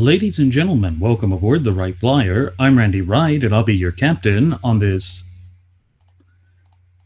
Ladies and gentlemen, welcome aboard the Wright Flyer. I'm Randy Wright, and I'll be your captain on this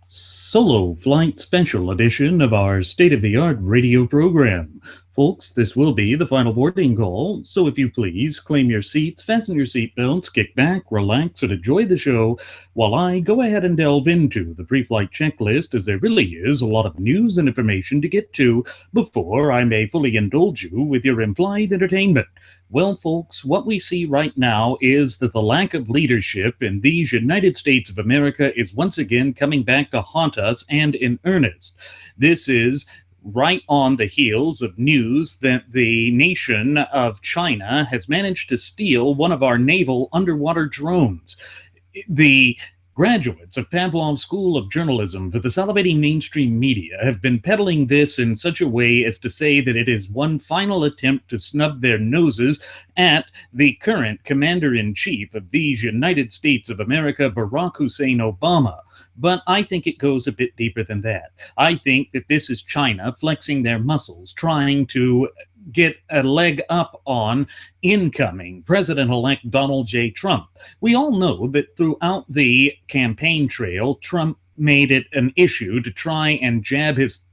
solo flight special edition of our state-of-the-art radio program. Folks, this will be the final boarding call, so if you please, claim your seats, fasten your seatbelts, kick back, relax, and enjoy the show while I go ahead and delve into the pre-flight checklist, as there really is a lot of news and information to get to before I may fully indulge you with your in-flight entertainment. Well, folks, what we see right now is that the lack of leadership in these United States of America is once again coming back to haunt us, and in earnest. This is right on the heels of news that the nation of China has managed to steal one of our naval underwater drones. The graduates of Pavlov's School of Journalism for the salivating mainstream media have been peddling this in such a way as to say that it is one final attempt to snub their noses at the current commander-in-chief of these United States of America, Barack Hussein Obama. But I think it goes a bit deeper than that. I think that this is China flexing their muscles, trying to get a leg up on incoming President-elect Donald J. Trump. We all know that throughout the campaign trail, Trump made it an issue to try and jab his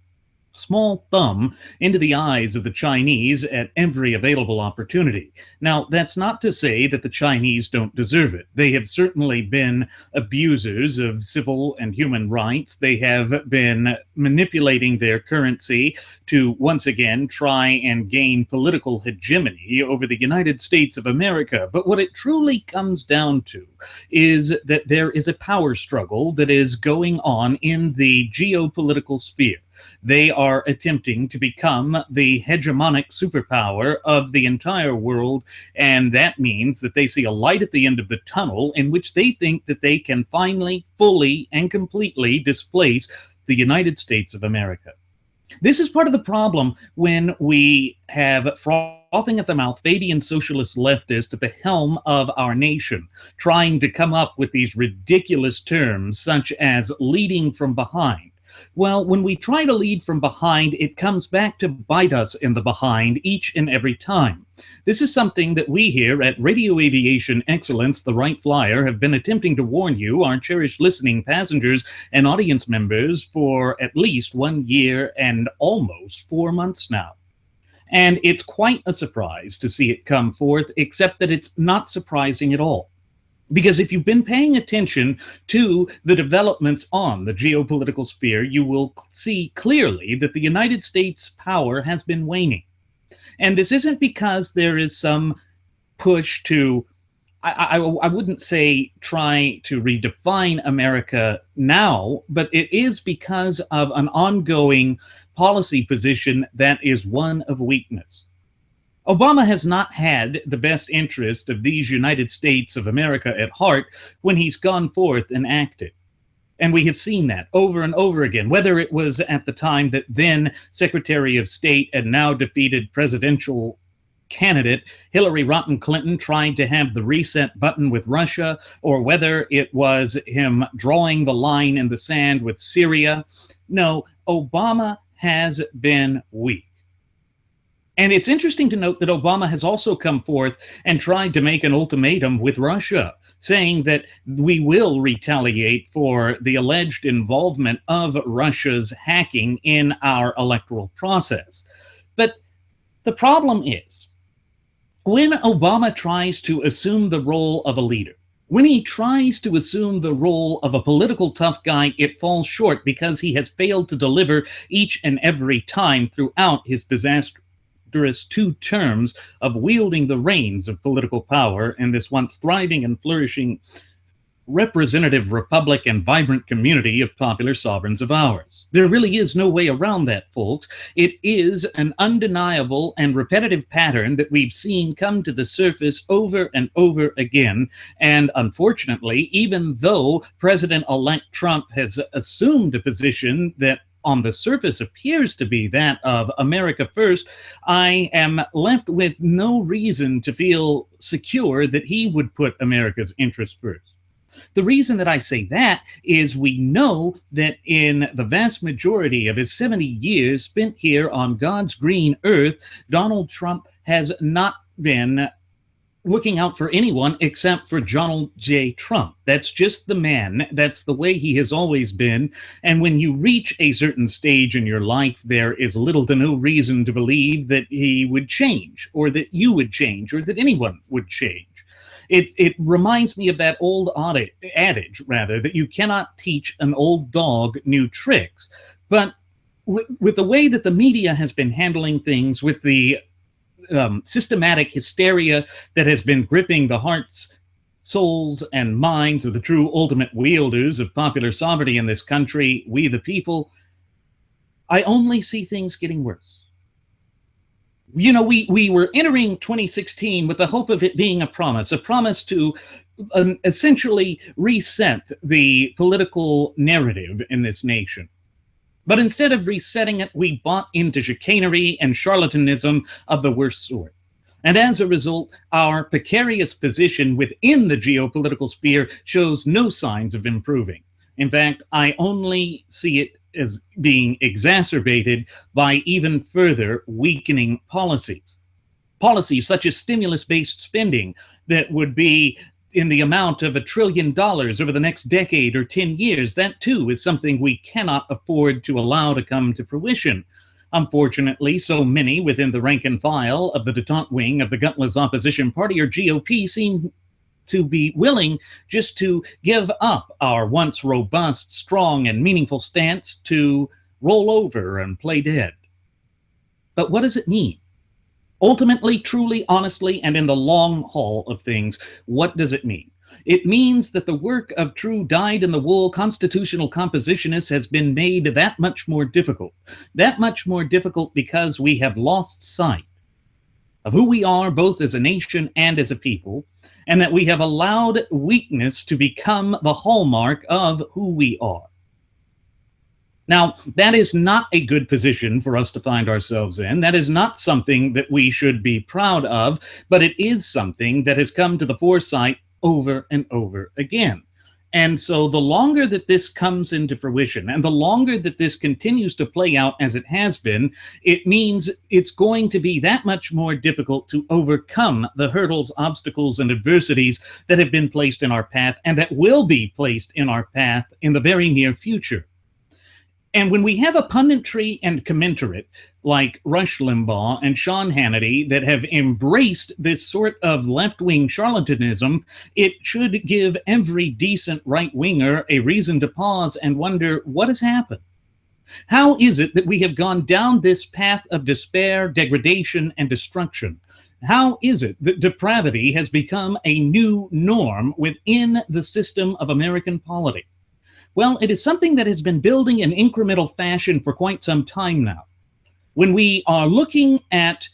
small thumb into the eyes of the Chinese at every available opportunity. Now, that's not to say that the Chinese don't deserve it. They have certainly been abusers of civil and human rights. They have been manipulating their currency to once again try and gain political hegemony over the United States of America. But what it truly comes down to is that there is a power struggle that is going on in the geopolitical sphere. They are attempting to become the hegemonic superpower of the entire world, and that means that they see a light at the end of the tunnel in which they think that they can finally, fully, and completely displace the United States of America. This is part of the problem when we have frothing at the mouth Fabian socialist leftists at the helm of our nation, trying to come up with these ridiculous terms such as leading from behind. Well, when we try to lead from behind, it comes back to bite us in the behind each and every time. This is something that we here at Radio Aviation Excellence, the Wright Flyer, have been attempting to warn you, our cherished listening passengers and audience members, for at least 1 year and almost 4 months now. And it's quite a surprise to see it come forth, except that it's not surprising at all. Because if you've been paying attention to the developments on the geopolitical sphere, you will see clearly that the United States' power has been waning. And this isn't because there is some push to, I wouldn't say try to redefine America now, but it is because of an ongoing policy position that is one of weakness. Obama has not had the best interest of these United States of America at heart when he's gone forth and acted. And we have seen that over and over again, whether it was at the time that then Secretary of State and now defeated presidential candidate Hillary Rotten Clinton tried to have the reset button with Russia, or whether it was him drawing the line in the sand with Syria. No, Obama has been weak. And it's interesting to note that Obama has also come forth and tried to make an ultimatum with Russia, saying that we will retaliate for the alleged involvement of Russia's hacking in our electoral process. But the problem is, when Obama tries to assume the role of a leader, when he tries to assume the role of a political tough guy, it falls short because he has failed to deliver each and every time throughout his disastrous 2 terms of wielding the reins of political power in this once thriving and flourishing representative republic and vibrant community of popular sovereigns of ours. There really is no way around that, folks. It is an undeniable and repetitive pattern that we've seen come to the surface over and over again. And unfortunately, even though President-elect Trump has assumed a position that on the surface appears to be that of America first, I am left with no reason to feel secure that he would put America's interests first. The reason that I say that is we know that in the vast majority of his 70 years spent here on God's green earth, Donald Trump has not been looking out for anyone except for Donald J. Trump. That's just the man. That's the way he has always been. And when you reach a certain stage in your life, there is little to no reason to believe that he would change, or that you would change, or that anyone would change. It reminds me of that old adage, rather, that you cannot teach an old dog new tricks. But with the way that the media has been handling things, with the systematic hysteria that has been gripping the hearts, souls, and minds of the true ultimate wielders of popular sovereignty in this country, we the people, I only see things getting worse. You know, we were entering 2016 with the hope of it being a promise to essentially reset the political narrative in this nation. But instead of resetting it, we bought into chicanery and charlatanism of the worst sort. And as a result, our precarious position within the geopolitical sphere shows no signs of improving. In fact, I only see it as being exacerbated by even further weakening policies. Policies such as stimulus-based spending that would be in the amount of $1 trillion over the next decade or 10 years. That too is something we cannot afford to allow to come to fruition. Unfortunately, so many within the rank and file of the detente wing of the gutless opposition party, or GOP, seem to be willing just to give up our once robust, strong, and meaningful stance to roll over and play dead. But what does it mean? Ultimately, truly, honestly, and in the long haul of things, what does it mean? It means that the work of true dyed-in-the-wool constitutional compositionists has been made that much more difficult. That much more difficult because we have lost sight of who we are, both as a nation and as a people, and that we have allowed weakness to become the hallmark of who we are. Now, that is not a good position for us to find ourselves in. That is not something that we should be proud of, but it is something that has come to the foresight over and over again. And so the longer that this comes into fruition, and the longer that this continues to play out as it has been, it means it's going to be that much more difficult to overcome the hurdles, obstacles, and adversities that have been placed in our path, and that will be placed in our path in the very near future. And when we have a punditry and commensurate like Rush Limbaugh and Sean Hannity that have embraced this sort of left-wing charlatanism, it should give every decent right-winger a reason to pause and wonder, what has happened? How is it that we have gone down this path of despair, degradation, and destruction? How is it that depravity has become a new norm within the system of American polity? Well, it is something that has been building in incremental fashion for quite some time now. When we are looking at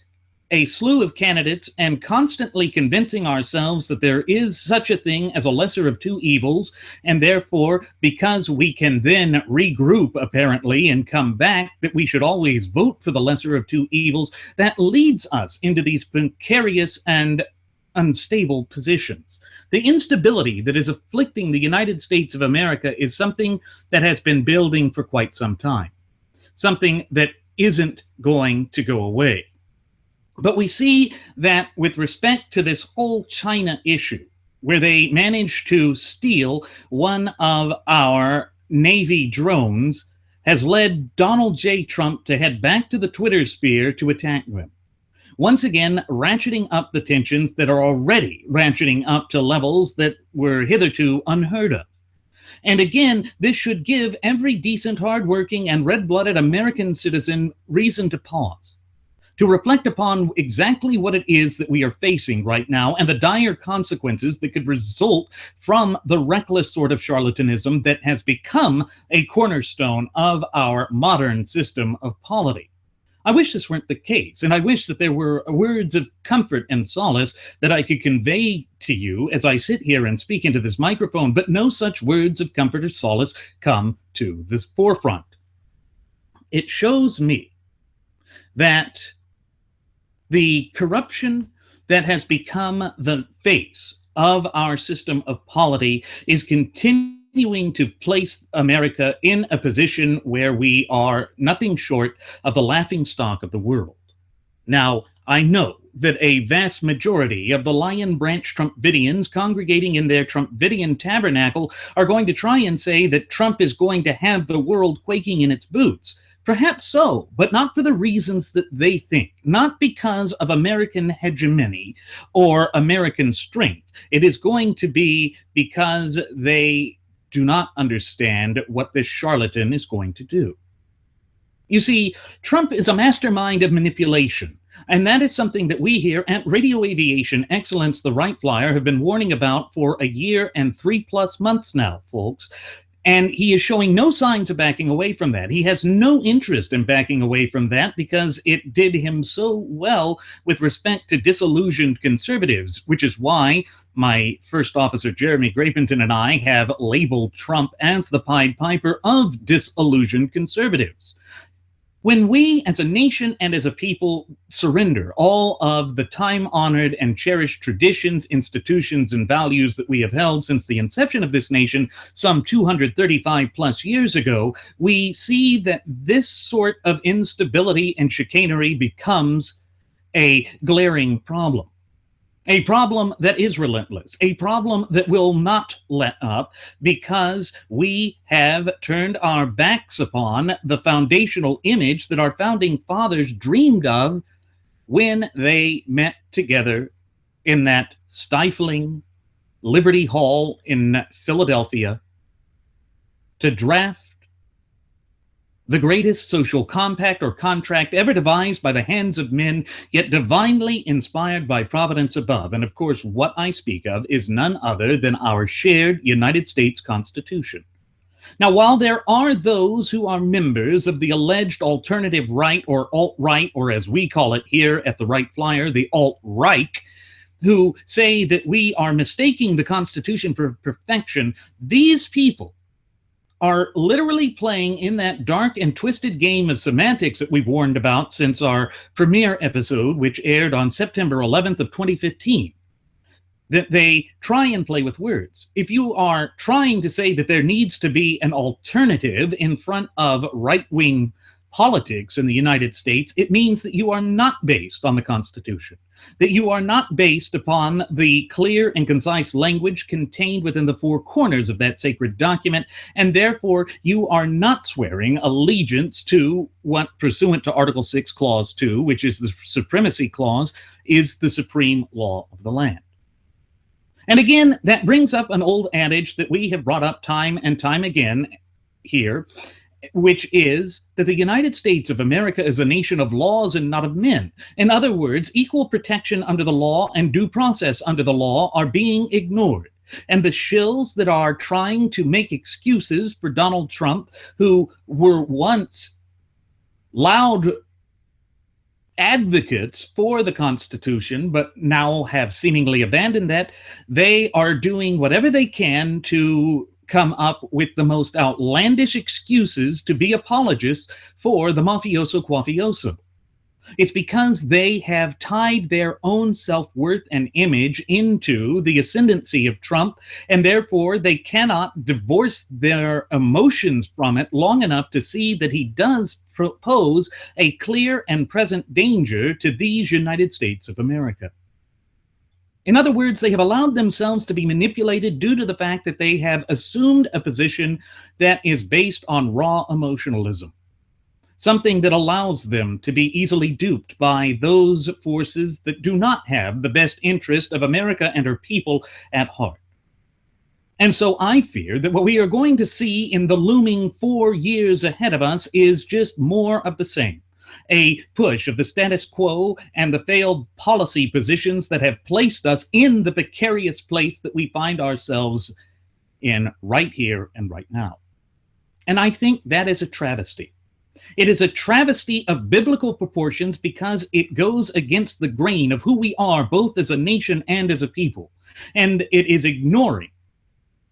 a slew of candidates and constantly convincing ourselves that there is such a thing as a lesser of two evils, and therefore, because we can then regroup, apparently, and come back, that we should always vote for the lesser of two evils, that leads us into these precarious and unstable positions. The instability that is afflicting the United States of America is something that has been building for quite some time, something that isn't going to go away. But we see that with respect to this whole China issue, where they managed to steal one of our Navy drones, has led Donald J. Trump to head back to the Twitter sphere to attack them. Once again, ratcheting up the tensions that are already ratcheting up to levels that were hitherto unheard of. And again, this should give every decent, hardworking, and red-blooded American citizen reason to pause, to reflect upon exactly what it is that we are facing right now and the dire consequences that could result from the reckless sort of charlatanism that has become a cornerstone of our modern system of polity. I wish this weren't the case, and I wish that there were words of comfort and solace that I could convey to you as I sit here and speak into this microphone, but no such words of comfort or solace come to this forefront. It shows me that the corruption that has become the face of our system of polity is continuing to place America in a position where we are nothing short of the laughingstock of the world. Now, I know that a vast majority of the Lion Branch Trumpvidians congregating in their Trumpvidian tabernacle are going to try and say that Trump is going to have the world quaking in its boots. Perhaps so, but not for the reasons that they think, not because of American hegemony or American strength. It is going to be because they do not understand what this charlatan is going to do. You see, Trump is a mastermind of manipulation, and that is something that we here at Radio Aviation Excellence, the Wright Flyer, have been warning about for a year and 3+ months now, folks. And he is showing no signs of backing away from that. He has no interest in backing away from that because it did him so well with respect to disillusioned conservatives, which is why my first officer, Jeremy Grapenton, and I have labeled Trump as the Pied Piper of disillusioned conservatives. When we as a nation and as a people surrender all of the time-honored and cherished traditions, institutions, and values that we have held since the inception of this nation some 235+ years ago, we see that this sort of instability and chicanery becomes a glaring problem. A problem that is relentless, a problem that will not let up because we have turned our backs upon the foundational image that our founding fathers dreamed of when they met together in that stifling Liberty Hall in Philadelphia to draft the greatest social compact or contract ever devised by the hands of men, yet divinely inspired by providence above. And of course, what I speak of is none other than our shared United States Constitution. Now, while there are those who are members of the alleged alternative right or alt-right, or as we call it here at the Wright Flyer, the alt-Reich, who say that we are mistaking the Constitution for perfection, these people are literally playing in that dark and twisted game of semantics that we've warned about since our premiere episode, which aired on September 11th of 2015, that they try and play with words. If you are trying to say that there needs to be an alternative in front of right-wing politics in the United States, it means that you are not based on the Constitution, that you are not based upon the clear and concise language contained within the four corners of that sacred document, and therefore you are not swearing allegiance to what, pursuant to Article 6, Clause 2, which is the Supremacy Clause, is the supreme law of the land. And again, that brings up an old adage that we have brought up time and time again here, which is that the United States of America is a nation of laws and not of men. In other words, equal protection under the law and due process under the law are being ignored. And the shills that are trying to make excuses for Donald Trump, who were once loud advocates for the Constitution, but now have seemingly abandoned that, they are doing whatever they can to come up with the most outlandish excuses to be apologists for the mafioso quafioso. It's because they have tied their own self-worth and image into the ascendancy of Trump, and therefore they cannot divorce their emotions from it long enough to see that he does pose a clear and present danger to these United States of America. In other words, they have allowed themselves to be manipulated due to the fact that they have assumed a position that is based on raw emotionalism, something that allows them to be easily duped by those forces that do not have the best interest of America and her people at heart. And so I fear that what we are going to see in the looming 4 years ahead of us is just more of the same. A push of the status quo and the failed policy positions that have placed us in the precarious place that we find ourselves in right here and right now. And I think that is a travesty. It is a travesty of biblical proportions because it goes against the grain of who we are, both as a nation and as a people. And it is ignoring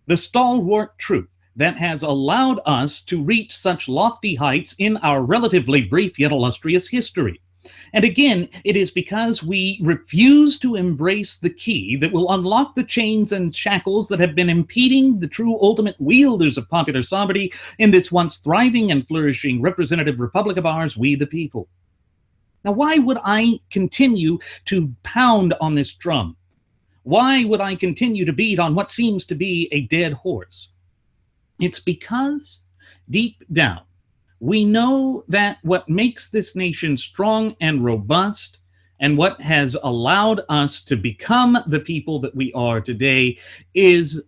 the stalwart truth that has allowed us to reach such lofty heights in our relatively brief yet illustrious history. And again, it is because we refuse to embrace the key that will unlock the chains and shackles that have been impeding the true ultimate wielders of popular sovereignty in this once thriving and flourishing representative republic of ours, we the people. Now, why would I continue to pound on this drum? Why would I continue to beat on what seems to be a dead horse? It's because deep down, we know that what makes this nation strong and robust and what has allowed us to become the people that we are today is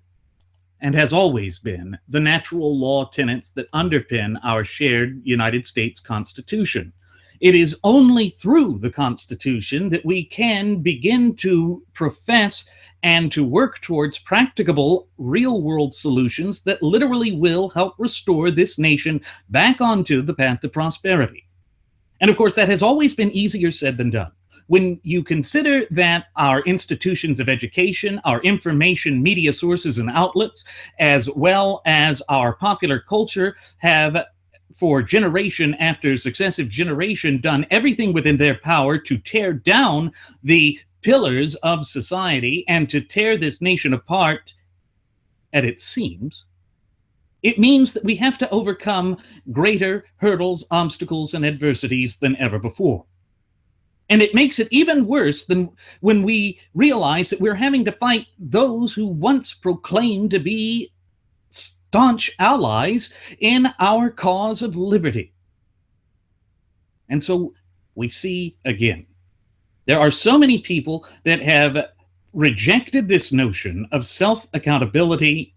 and has always been the natural law tenets that underpin our shared United States Constitution. It is only through the Constitution that we can begin to profess and to work towards practicable real-world solutions that literally will help restore this nation back onto the path to prosperity. And of course, that has always been easier said than done. When you consider that our institutions of education, our information media sources and outlets, as well as our popular culture have for generation after successive generation done everything within their power to tear down the pillars of society and to tear this nation apart at its seams, it means that we have to overcome greater hurdles, obstacles, and adversities than ever before. And it makes it even worse than when we realize that we're having to fight those who once proclaimed to be staunch allies in our cause of liberty. And so we see again, there are so many people that have rejected this notion of self-accountability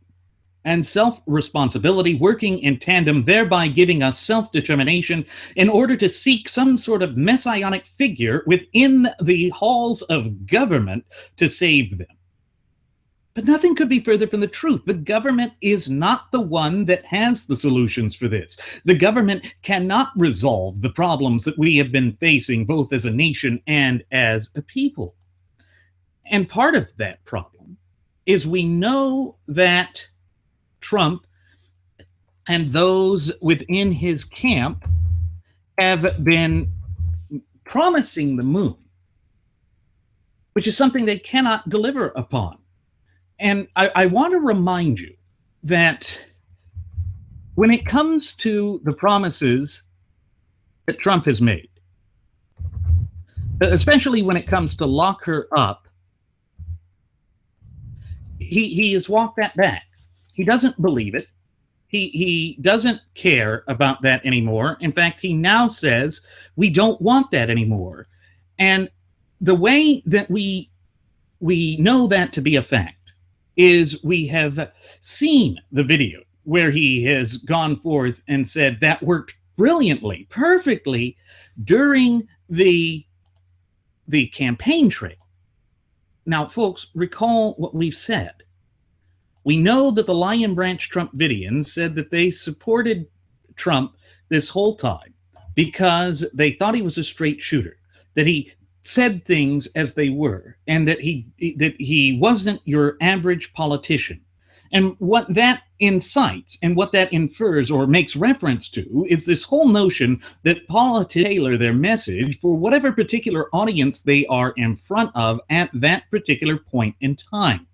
and self-responsibility working in tandem, thereby giving us self-determination in order to seek some sort of messianic figure within the halls of government to save them. But nothing could be further from the truth. The government is not the one that has the solutions for this. The government cannot resolve the problems that we have been facing both as a nation and as a people. And part of that problem is we know that Trump and those within his camp have been promising the moon, which is something they cannot deliver upon. And I want to remind you that when it comes to the promises that Trump has made, especially when it comes to lock her up, he has walked that back. He doesn't believe it. He doesn't care about that anymore. In fact, he now says, we don't want that anymore. And the way that we know that to be a fact is we have seen the video where he has gone forth and said that worked brilliantly, perfectly during the campaign trail. Now, folks, recall what we've said. We know that the Lion Branch Trumpidians said that they supported Trump this whole time because they thought he was a straight shooter, that he said things as they were, and that he wasn't your average politician. And what that incites and what that infers or makes reference to is this whole notion that politicians tailor their message for whatever particular audience they are in front of at that particular point in time.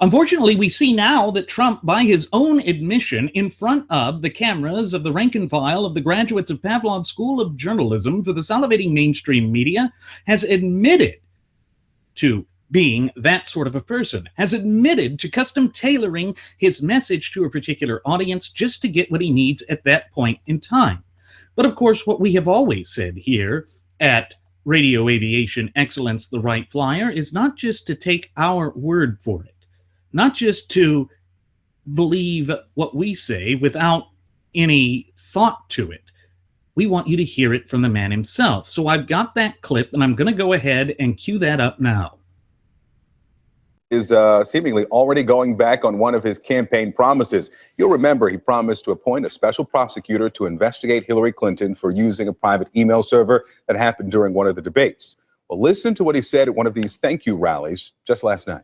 Unfortunately, we see now that Trump, by his own admission in front of the cameras of the rank and file of the graduates of Pavlov's School of Journalism for the salivating mainstream media, has admitted to being that sort of a person, has admitted to custom tailoring his message to a particular audience just to get what he needs at that point in time. But of course, what we have always said here at Radio Aviation Excellence, the Wright Flyer, is not just to take our word for it, not just to believe what we say without any thought to it. We want you to hear it from the man himself. So I've got that clip, and I'm going to go ahead and cue that up now. Is seemingly already going back on one of his campaign promises. You'll remember he promised to appoint a special prosecutor to investigate Hillary Clinton for using a private email server that happened during one of the debates. Well, listen to what he said at one of these thank you rallies just last night.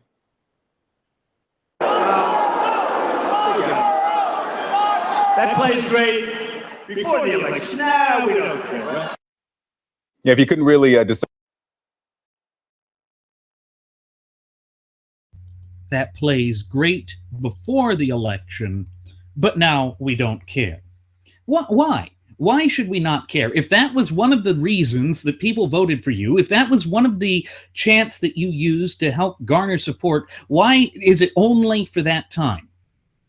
That plays great before the election. Nah, we don't care. Right? Yeah, if you couldn't really decide. That plays great before the election, but now we don't care. Why? Why should we not care? If that was one of the reasons that people voted for you, if that was one of the chants that you used to help garner support, why is it only for that time?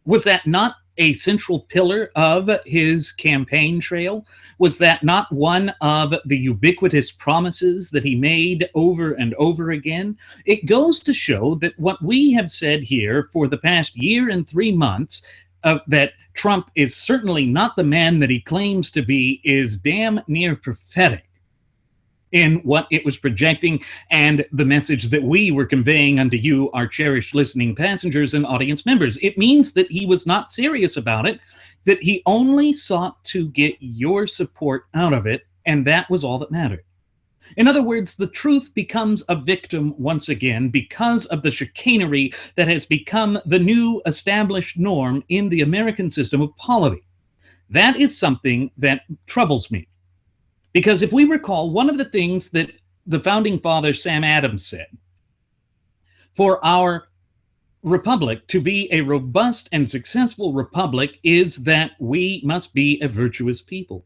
Was that not a central pillar of his campaign trail? Was that not one of the ubiquitous promises that he made over and over again? It goes to show that what we have said here for the past year and 3 months, that Trump is certainly not the man that he claims to be, is damn near prophetic in what it was projecting and the message that we were conveying unto you, our cherished listening passengers and audience members. It means that he was not serious about it, that he only sought to get your support out of it, and that was all that mattered. In other words, the truth becomes a victim once again because of the chicanery that has become the new established norm in the American system of polity. That is something that troubles me. Because if we recall, one of the things that the founding father Sam Adams said, for our republic to be a robust and successful republic is that we must be a virtuous people.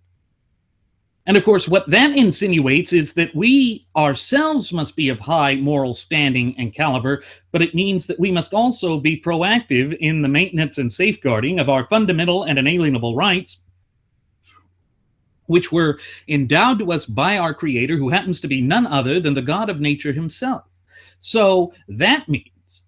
And of course, what that insinuates is that we ourselves must be of high moral standing and caliber, but it means that we must also be proactive in the maintenance and safeguarding of our fundamental and inalienable rights, which were endowed to us by our Creator, who happens to be none other than the God of nature himself. So that means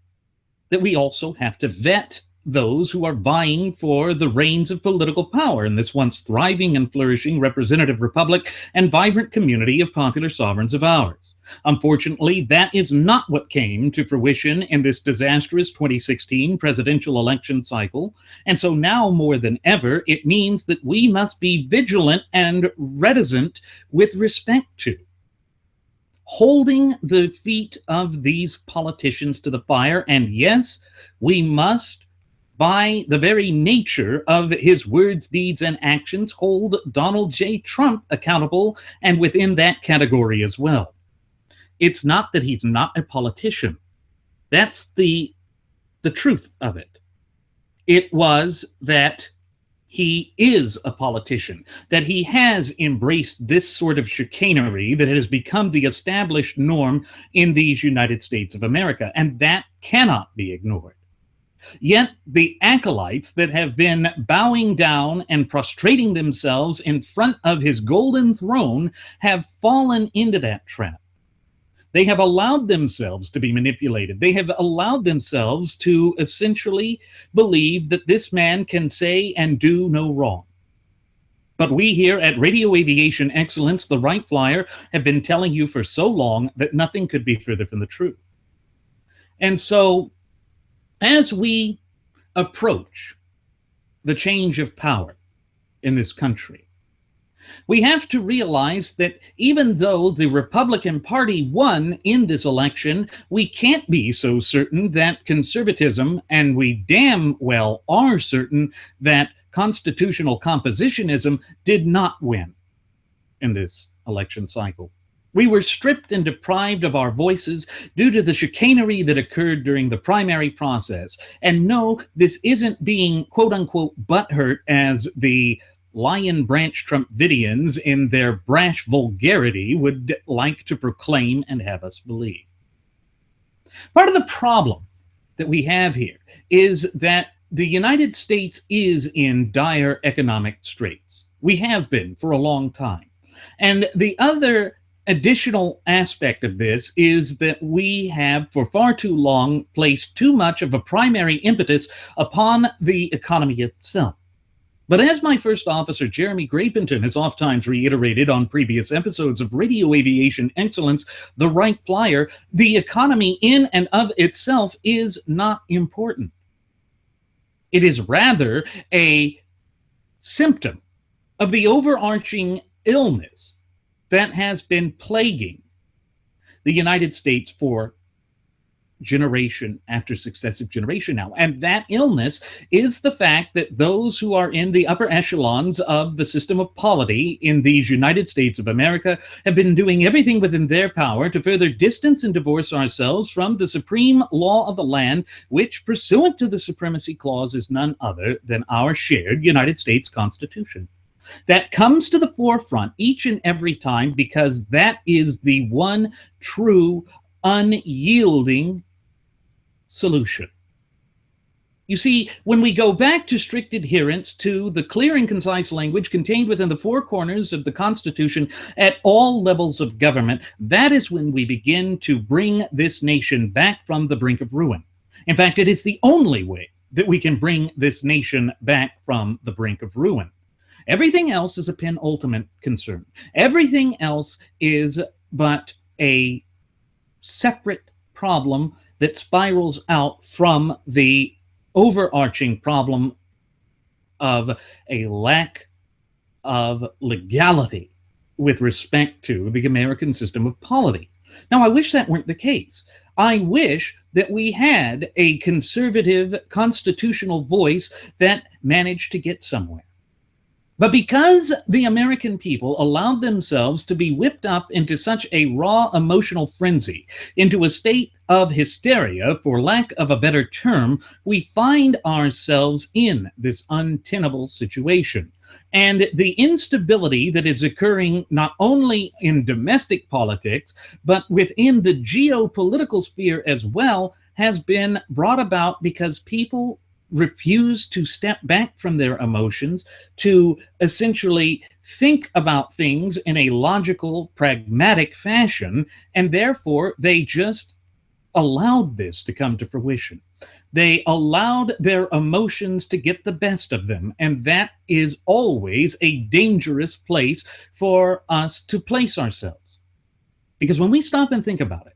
that we also have to vet those who are vying for the reins of political power in this once thriving and flourishing representative republic and vibrant community of popular sovereigns of ours. Unfortunately, that is not what came to fruition in this disastrous 2016 presidential election cycle. And so now more than ever, it means that we must be vigilant and reticent with respect to holding the feet of these politicians to the fire. And yes, we must, by the very nature of his words, deeds, and actions, hold Donald J. Trump accountable, and within that category as well. It's not that he's not a politician. That's the truth of it. It was that he is a politician, that he has embraced this sort of chicanery that has become the established norm in these United States of America, and that cannot be ignored. Yet the acolytes that have been bowing down and prostrating themselves in front of his golden throne have fallen into that trap. They have allowed themselves to be manipulated. They have allowed themselves to essentially believe that this man can say and do no wrong. But we here at Radio Aviation Excellence, the Wright Flyer, have been telling you for so long that nothing could be further from the truth. And so, as we approach the change of power in this country, we have to realize that even though the Republican Party won in this election, we can't be so certain that conservatism, and we damn well are certain that constitutional compositionism, did not win in this election cycle. We were stripped and deprived of our voices due to the chicanery that occurred during the primary process. And no, this isn't being quote-unquote butthurt as the Lion Branch Trumpidians in their brash vulgarity would like to proclaim and have us believe. Part of the problem that we have here is that the United States is in dire economic straits. We have been for a long time. And the other additional aspect of this is that we have for far too long placed too much of a primary impetus upon the economy itself. But as my first officer, Jeremy Grapington, has oftentimes reiterated on previous episodes of Radio Aviation Excellence, the Wright Flyer, the economy in and of itself is not important. It is rather a symptom of the overarching illness that has been plaguing the United States for generation after successive generation now. And that illness is the fact that those who are in the upper echelons of the system of polity in these United States of America have been doing everything within their power to further distance and divorce ourselves from the supreme law of the land, which, pursuant to the Supremacy Clause, is none other than our shared United States Constitution. that comes to the forefront each and every time, because that is the one true, unyielding solution. You see, when we go back to strict adherence to the clear and concise language contained within the four corners of the Constitution at all levels of government, that is when we begin to bring this nation back from the brink of ruin. In fact, it is the only way that we can bring this nation back from the brink of ruin. Everything else is a penultimate concern. Everything else is but a separate problem that spirals out from the overarching problem of a lack of legality with respect to the American system of polity. Now, I wish that weren't the case. I wish that we had a conservative constitutional voice that managed to get somewhere. But because the American people allowed themselves to be whipped up into such a raw emotional frenzy, into a state of hysteria, for lack of a better term, we find ourselves in this untenable situation. And the instability that is occurring not only in domestic politics, but within the geopolitical sphere as well, has been brought about because people refuse to step back from their emotions to essentially think about things in a logical, pragmatic fashion, and therefore they just allowed this to come to fruition. They allowed their emotions to get the best of them, and that is always a dangerous place for us to place ourselves. Because when we stop and think about it,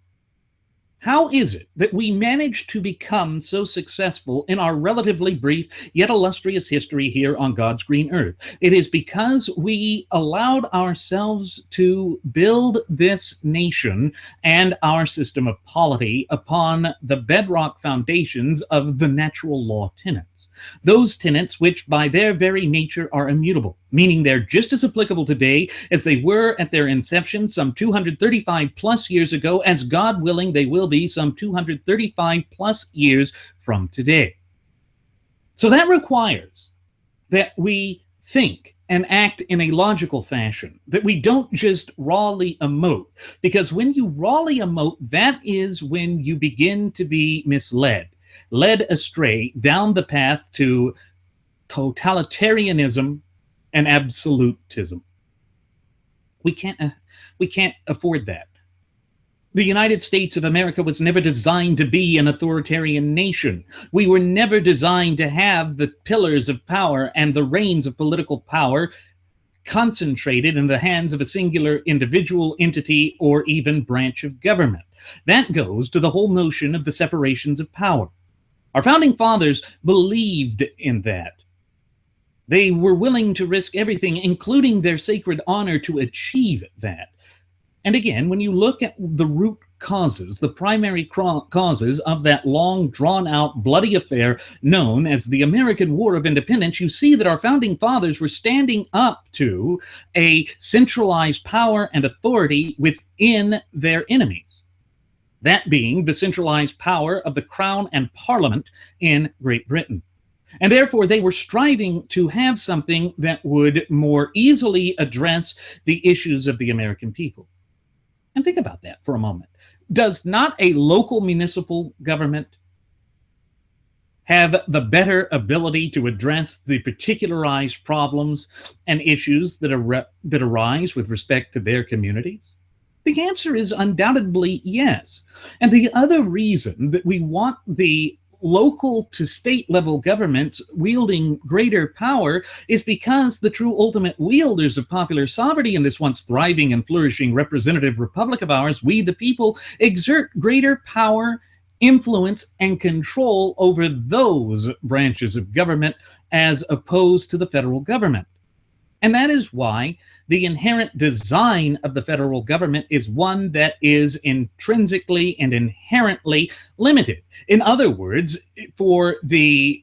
how is it that we managed to become so successful in our relatively brief yet illustrious history here on God's green earth? It is because we allowed ourselves to build this nation and our system of polity upon the bedrock foundations of the natural law tenets. Those tenets which by their very nature are immutable, meaning they're just as applicable today as they were at their inception some 235 plus years ago, as God willing they will be some 235 plus years from today. So that requires that we think and act in a logical fashion, that we don't just rawly emote, because when you rawly emote, that is when you begin to be misled, led astray down the path to totalitarianism and absolutism. We can't afford that. The United States of America was never designed to be an authoritarian nation. We were never designed to have the pillars of power and the reins of political power concentrated in the hands of a singular individual, entity, or even branch of government. That goes to the whole notion of the separations of power. Our founding fathers believed in that. They were willing to risk everything, including their sacred honor, to achieve that. And again, when you look at the root causes, the primary causes of that long, drawn-out, bloody affair known as the American War of Independence, you see that our founding fathers were standing up to a centralized power and authority within their enemies. That being the centralized power of the Crown and Parliament in Great Britain. And therefore, they were striving to have something that would more easily address the issues of the American people. And think about that for a moment. Does not a local municipal government have the better ability to address the particularized problems and issues that arise with respect to their communities? The answer is undoubtedly yes. And the other reason that we want the local to state level governments wielding greater power is because the true ultimate wielders of popular sovereignty in this once thriving and flourishing representative republic of ours, we the people, exert greater power, influence, and control over those branches of government as opposed to the federal government. And that is why the inherent design of the federal government is one that is intrinsically and inherently limited. In other words, for the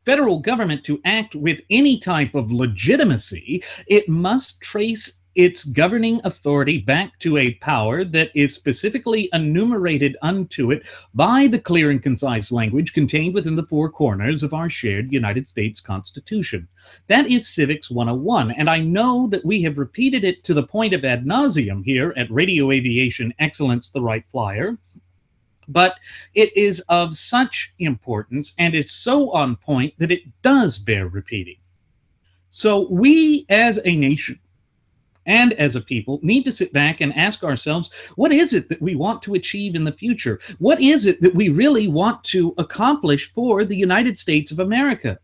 federal government to act with any type of legitimacy, it must trace its governing authority back to a power that is specifically enumerated unto it by the clear and concise language contained within the four corners of our shared United States Constitution. That is Civics 101, and I know that we have repeated it to the point of ad nauseum here at Radio Aviation Excellence, the Wright Flyer, but it is of such importance and it's so on point that it does bear repeating. So we as a nation and as a people need to sit back and ask ourselves, what is it that we want to achieve in the future? What is it that we really want to accomplish for the United States of America?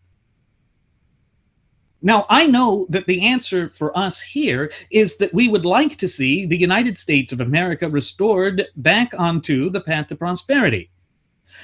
Now, I know that the answer for us here is that we would like to see the United States of America restored back onto the path to prosperity.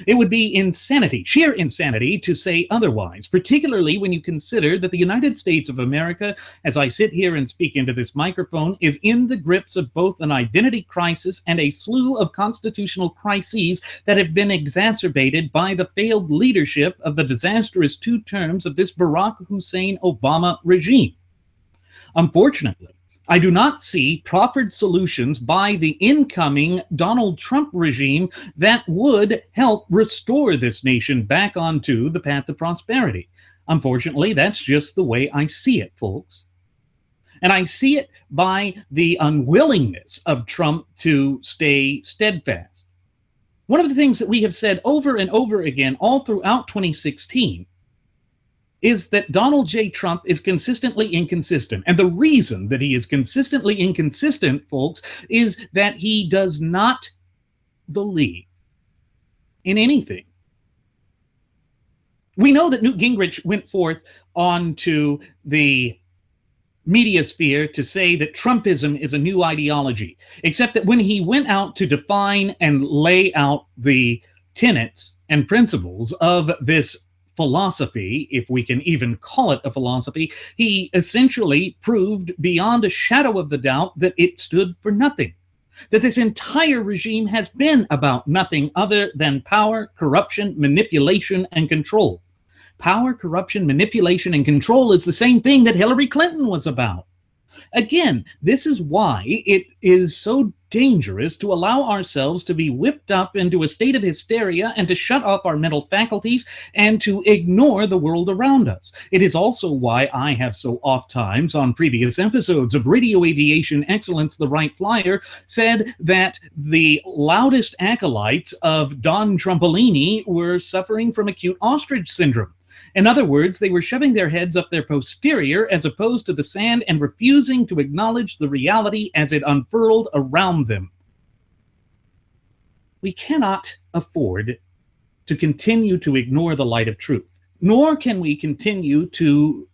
It would be insanity, sheer insanity, to say otherwise, particularly when you consider that the United States of America, as I sit here and speak into this microphone, is in the grips of both an identity crisis and a slew of constitutional crises that have been exacerbated by the failed leadership of the disastrous 2 terms of this Barack Hussein Obama regime. Unfortunately, I do not see proffered solutions by the incoming Donald Trump regime that would help restore this nation back onto the path to prosperity. Unfortunately, that's just the way I see it, folks. And I see it by the unwillingness of Trump to stay steadfast. One of the things that we have said over and over again all throughout 2016 is that Donald J. Trump is consistently inconsistent. And the reason that he is consistently inconsistent, folks, is that he does not believe in anything. We know that Newt Gingrich went forth onto the media sphere to say that Trumpism is a new ideology, except that when he went out to define and lay out the tenets and principles of this philosophy, if we can even call it a philosophy, he essentially proved beyond a shadow of the doubt that it stood for nothing. That this entire regime has been about nothing other than power, corruption, manipulation, and control. Power, corruption, manipulation, and control is the same thing that Hillary Clinton was about. Again, this is why it is so dangerous to allow ourselves to be whipped up into a state of hysteria and to shut off our mental faculties and to ignore the world around us. It is also why I have so oft times on previous episodes of Radio Aviation Excellence, the Wright Flyer, said that the loudest acolytes of Don Trumpolini were suffering from acute ostrich syndrome. In other words, they were shoving their heads up their posterior as opposed to the sand and refusing to acknowledge the reality as it unfurled around them. We cannot afford to continue to ignore the light of truth, nor can we continue to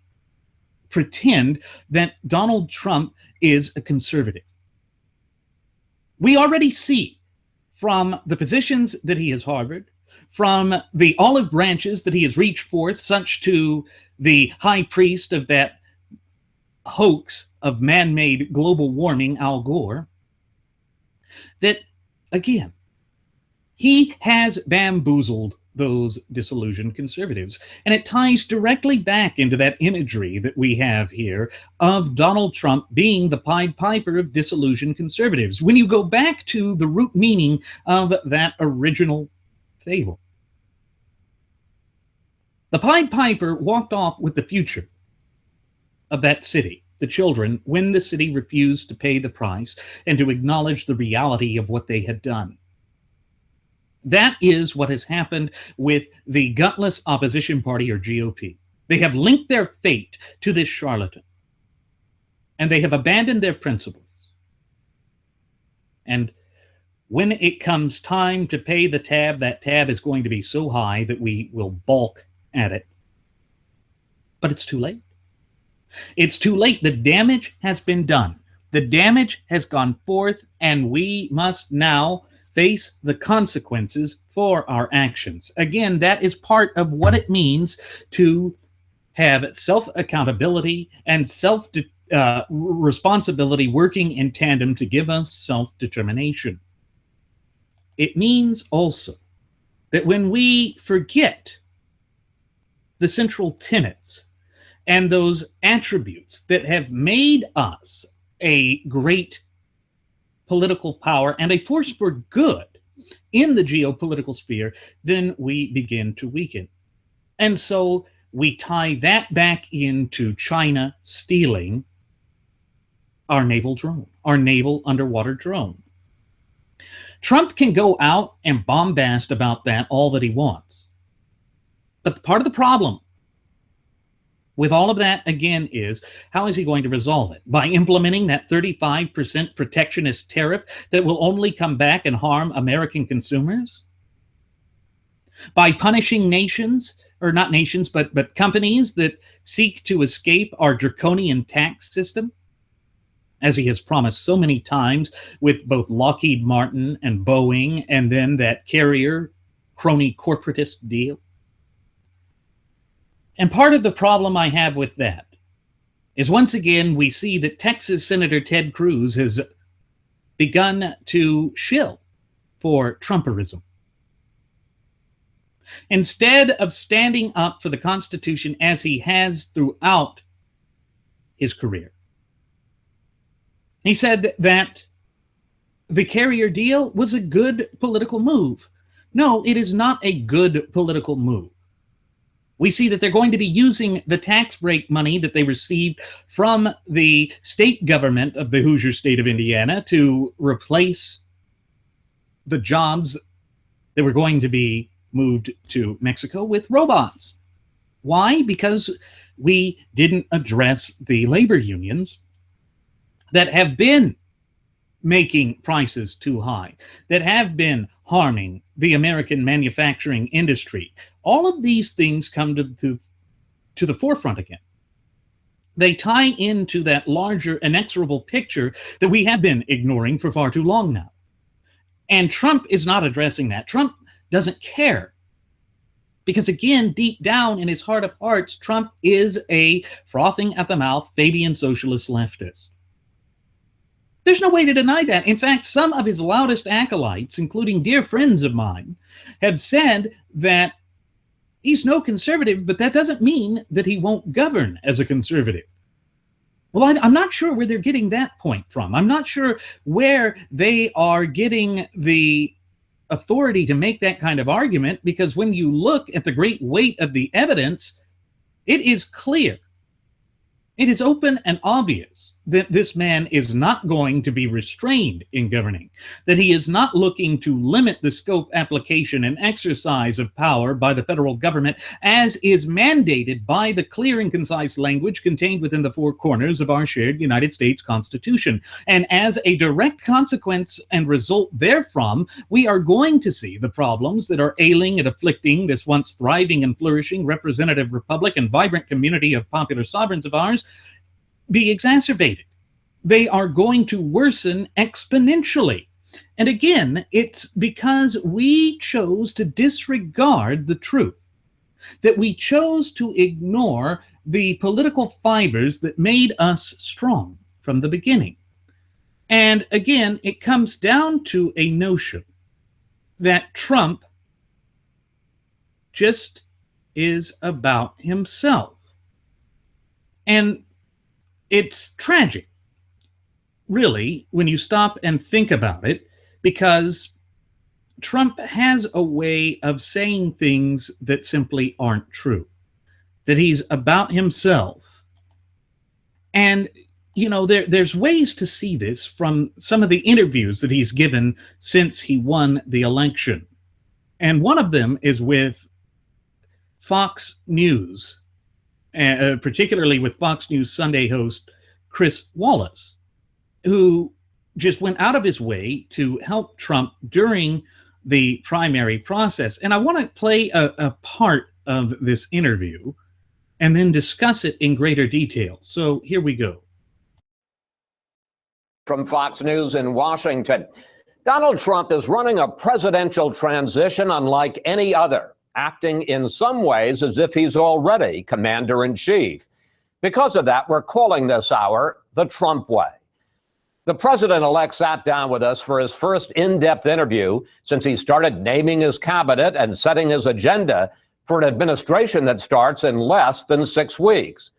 pretend that Donald Trump is a conservative. We already see from the positions that he has harbored, from the olive branches that he has reached forth, such to the high priest of that hoax of man-made global warming, Al Gore, that, again, he has bamboozled those disillusioned conservatives. And it ties directly back into that imagery that we have here of Donald Trump being the Pied Piper of disillusioned conservatives. When you go back to the root meaning of that original fable, the Pied Piper walked off with the future of that city, the children, when the city refused to pay the price and to acknowledge the reality of what they had done. That is what has happened with the gutless opposition party, or GOP. They have linked their fate to this charlatan, and they have abandoned their principles. And when it comes time to pay the tab, that tab is going to be so high that we will balk at it. But it's too late. It's too late. The damage has been done. The damage has gone forth, and we must now face the consequences for our actions. Again, that is part of what it means to have self-accountability and responsibility working in tandem to give us self-determination. It means also that when we forget the central tenets and those attributes that have made us a great political power and a force for good in the geopolitical sphere, then we begin to weaken. And so we tie that back into China stealing our naval drone, our naval underwater drone. Trump can go out and bombast about that all that he wants. But part of the problem with all of that, again, is how is he going to resolve it? By implementing that 35% protectionist tariff that will only come back and harm American consumers? By punishing nations, or not nations, but companies that seek to escape our draconian tax system? As he has promised so many times with both Lockheed Martin and Boeing, and then that carrier crony corporatist deal. And part of the problem I have with that is, once again, we see that Texas Senator Ted Cruz has begun to shill for Trumperism. Instead of standing up for the Constitution as he has throughout his career, he said that the carrier deal was a good political move. No, it is not a good political move. We see that they're going to be using the tax break money that they received from the state government of the Hoosier state of Indiana to replace the jobs that were going to be moved to Mexico with robots. Why? Because we didn't address the labor unions that have been making prices too high, that have been harming the American manufacturing industry. All of these things come to the forefront again. They tie into that larger, inexorable picture that we have been ignoring for far too long now. And Trump is not addressing that. Trump doesn't care. Because again, deep down in his heart of hearts, Trump is a frothing at the mouth Fabian socialist leftist. There's no way to deny that. In fact, some of his loudest acolytes, including dear friends of mine, have said that he's no conservative, but that doesn't mean that he won't govern as a conservative. Well, I'm not sure where they're getting that point from. I'm not sure where they are getting the authority to make that kind of argument, because when you look at the great weight of the evidence, it is clear. It is open and obvious that this man is not going to be restrained in governing, that he is not looking to limit the scope, application, and exercise of power by the federal government, as is mandated by the clear and concise language contained within the four corners of our shared United States Constitution. And as a direct consequence and result therefrom, we are going to see the problems that are ailing and afflicting this once thriving and flourishing representative republic and vibrant community of popular sovereigns of ours be exacerbated. They are going to worsen exponentially. And again, it's because we chose to disregard the truth, that we chose to ignore the political fibers that made us strong from the beginning. And again, it comes down to a notion that Trump just is about himself. And it's tragic, really, when you stop and think about it, because Trump has a way of saying things that simply aren't true, that he's about himself. And, you know, there's ways to see this from some of the interviews that he's given since he won the election. And one of them is with Fox News, particularly with Fox News Sunday host Chris Wallace, who just went out of his way to help Trump during the primary process. And I want to play a part of this interview and then discuss it in greater detail. So here we go. From Fox News in Washington, Donald Trump is running a presidential transition unlike any other, acting in some ways as if he's already commander-in-chief. Because of that, we're calling this hour the Trump Way. The president-elect sat down with us for his first in-depth interview since he started naming his cabinet and setting his agenda for an administration that starts in less than 6 weeks.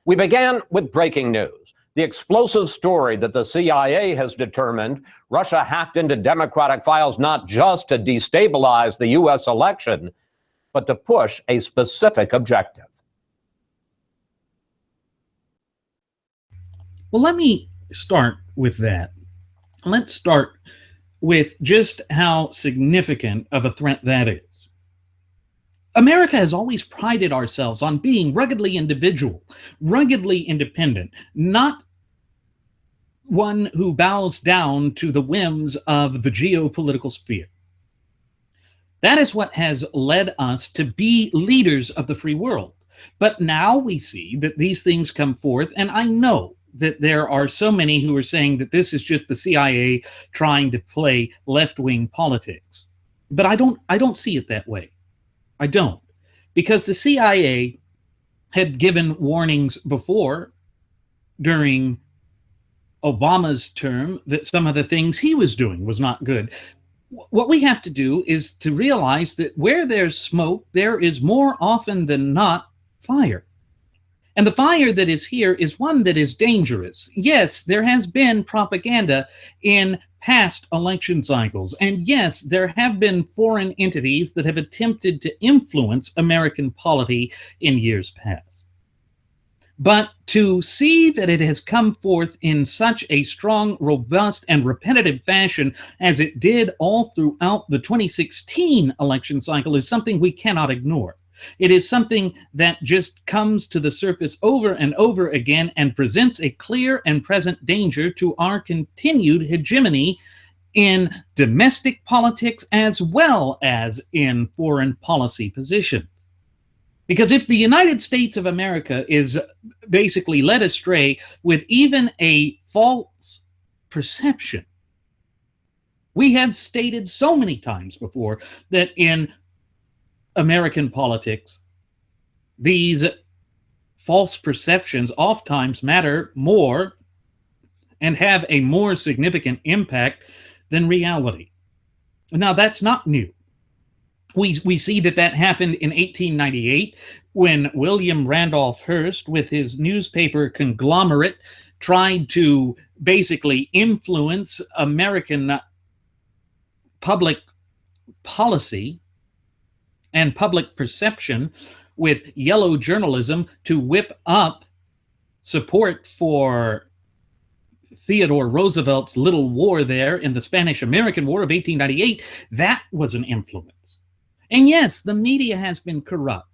We began with breaking news. The explosive story that the CIA has determined Russia hacked into Democratic files not just to destabilize the U.S. election, but to push a specific objective. Well, let me start with that. Let's start with just how significant of a threat that is. America has always prided ourselves on being ruggedly individual, ruggedly independent, not one who bows down to the whims of the geopolitical sphere. That is what has led us to be leaders of the free world. But now we see that these things come forth, and I know that there are so many who are saying that this is just the CIA trying to play left-wing politics. But I don't see it that way. I don't. Because the CIA had given warnings before, during Obama's term, that some of the things he was doing was not good. What we have to do is to realize that where there's smoke, there is more often than not fire. And the fire that is here is one that is dangerous. Yes, there has been propaganda in past election cycles. And yes, there have been foreign entities that have attempted to influence American polity in years past. But to see that it has come forth in such a strong, robust, and repetitive fashion as it did all throughout the 2016 election cycle is something we cannot ignore. It is something that just comes to the surface over and over again and presents a clear and present danger to our continued hegemony in domestic politics as well as in foreign policy positions. Because if the United States of America is basically led astray with even a false perception, we have stated so many times before that in American politics, these false perceptions oftentimes matter more and have a more significant impact than reality. Now, that's not new. We see that happened in 1898 when William Randolph Hearst, with his newspaper conglomerate, tried to basically influence American public policy and public perception with yellow journalism to whip up support for Theodore Roosevelt's little war there in the Spanish-American War of 1898. That was an influence. And yes, the media has been corrupt.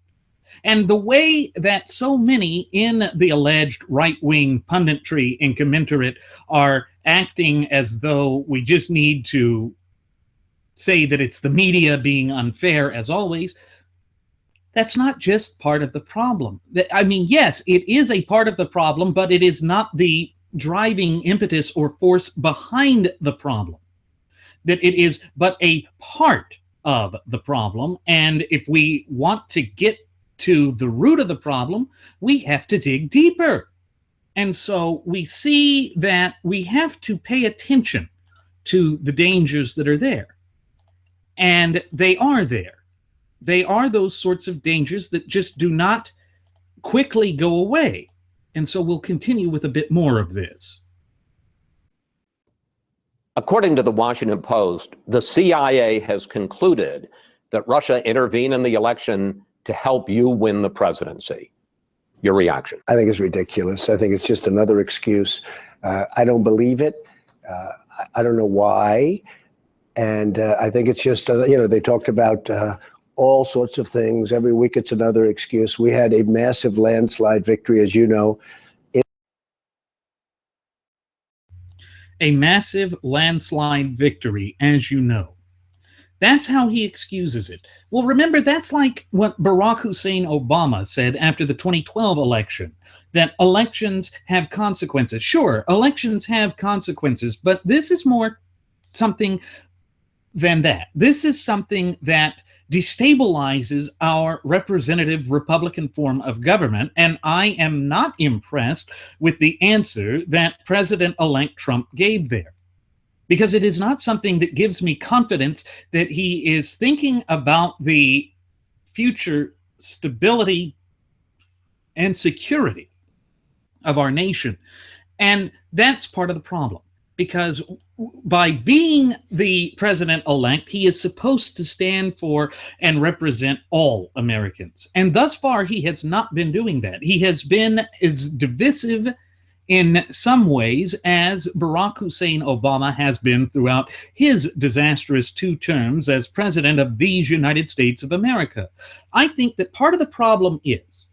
And the way that so many in the alleged right-wing punditry and commensurate are acting as though we just need to say that it's the media being unfair as always, that's not just part of the problem. I mean, yes, it is a part of the problem, but it is not the driving impetus or force behind the problem. That it is but a part of the problem. And if we want to get to the root of the problem, we have to dig deeper. And so we see that we have to pay attention to the dangers that are there. And they are there. They are those sorts of dangers that just do not quickly go away. And so we'll continue with a bit more of this. According to the Washington Post, the CIA has concluded that Russia intervened in the election to help you win the presidency. Your reaction? I think it's ridiculous. I think it's just another excuse. I don't believe it. I don't know why. And I think it's just, they talked about all sorts of things. Every week it's another excuse. We had a massive landslide victory, as you know. A massive landslide victory, as you know. That's how he excuses it. Well, remember, that's like what Barack Hussein Obama said after the 2012 election, that elections have consequences. Sure, elections have consequences, but this is more something than that. This is something that destabilizes our representative Republican form of government, and I am not impressed with the answer that President-elect Trump gave there, because it is not something that gives me confidence that he is thinking about the future stability and security of our nation. And that's part of the problem, because by being the president-elect, he is supposed to stand for and represent all Americans. And thus far, he has not been doing that. He has been as divisive in some ways as Barack Hussein Obama has been throughout his disastrous 2 terms as president of these United States of America. I think that part of the problem is,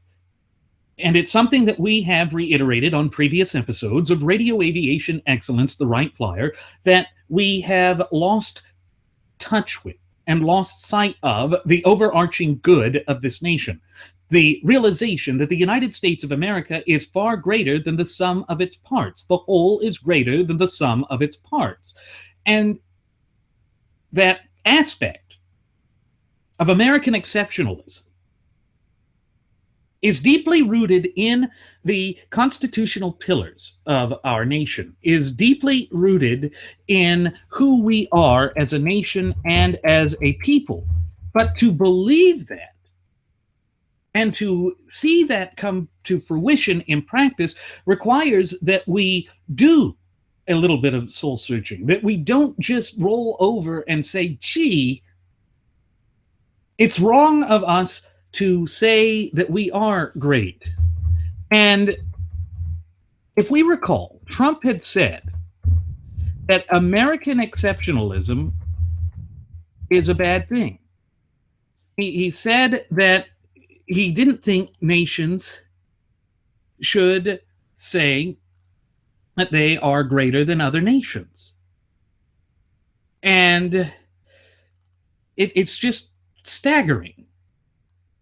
and it's something that we have reiterated on previous episodes of Radio Aviation Excellence, the Wright Flyer, that we have lost touch with and lost sight of the overarching good of this nation. The realization that the United States of America is far greater than the sum of its parts. The whole is greater than the sum of its parts. And that aspect of American exceptionalism is deeply rooted in the constitutional pillars of our nation, is deeply rooted in who we are as a nation and as a people. But to believe that and to see that come to fruition in practice requires that we do a little bit of soul searching, that we don't just roll over and say, gee, it's wrong of us to say that we are great. And if we recall, Trump had said that American exceptionalism is a bad thing. He said that he didn't think nations should say that they are greater than other nations. And it's just staggering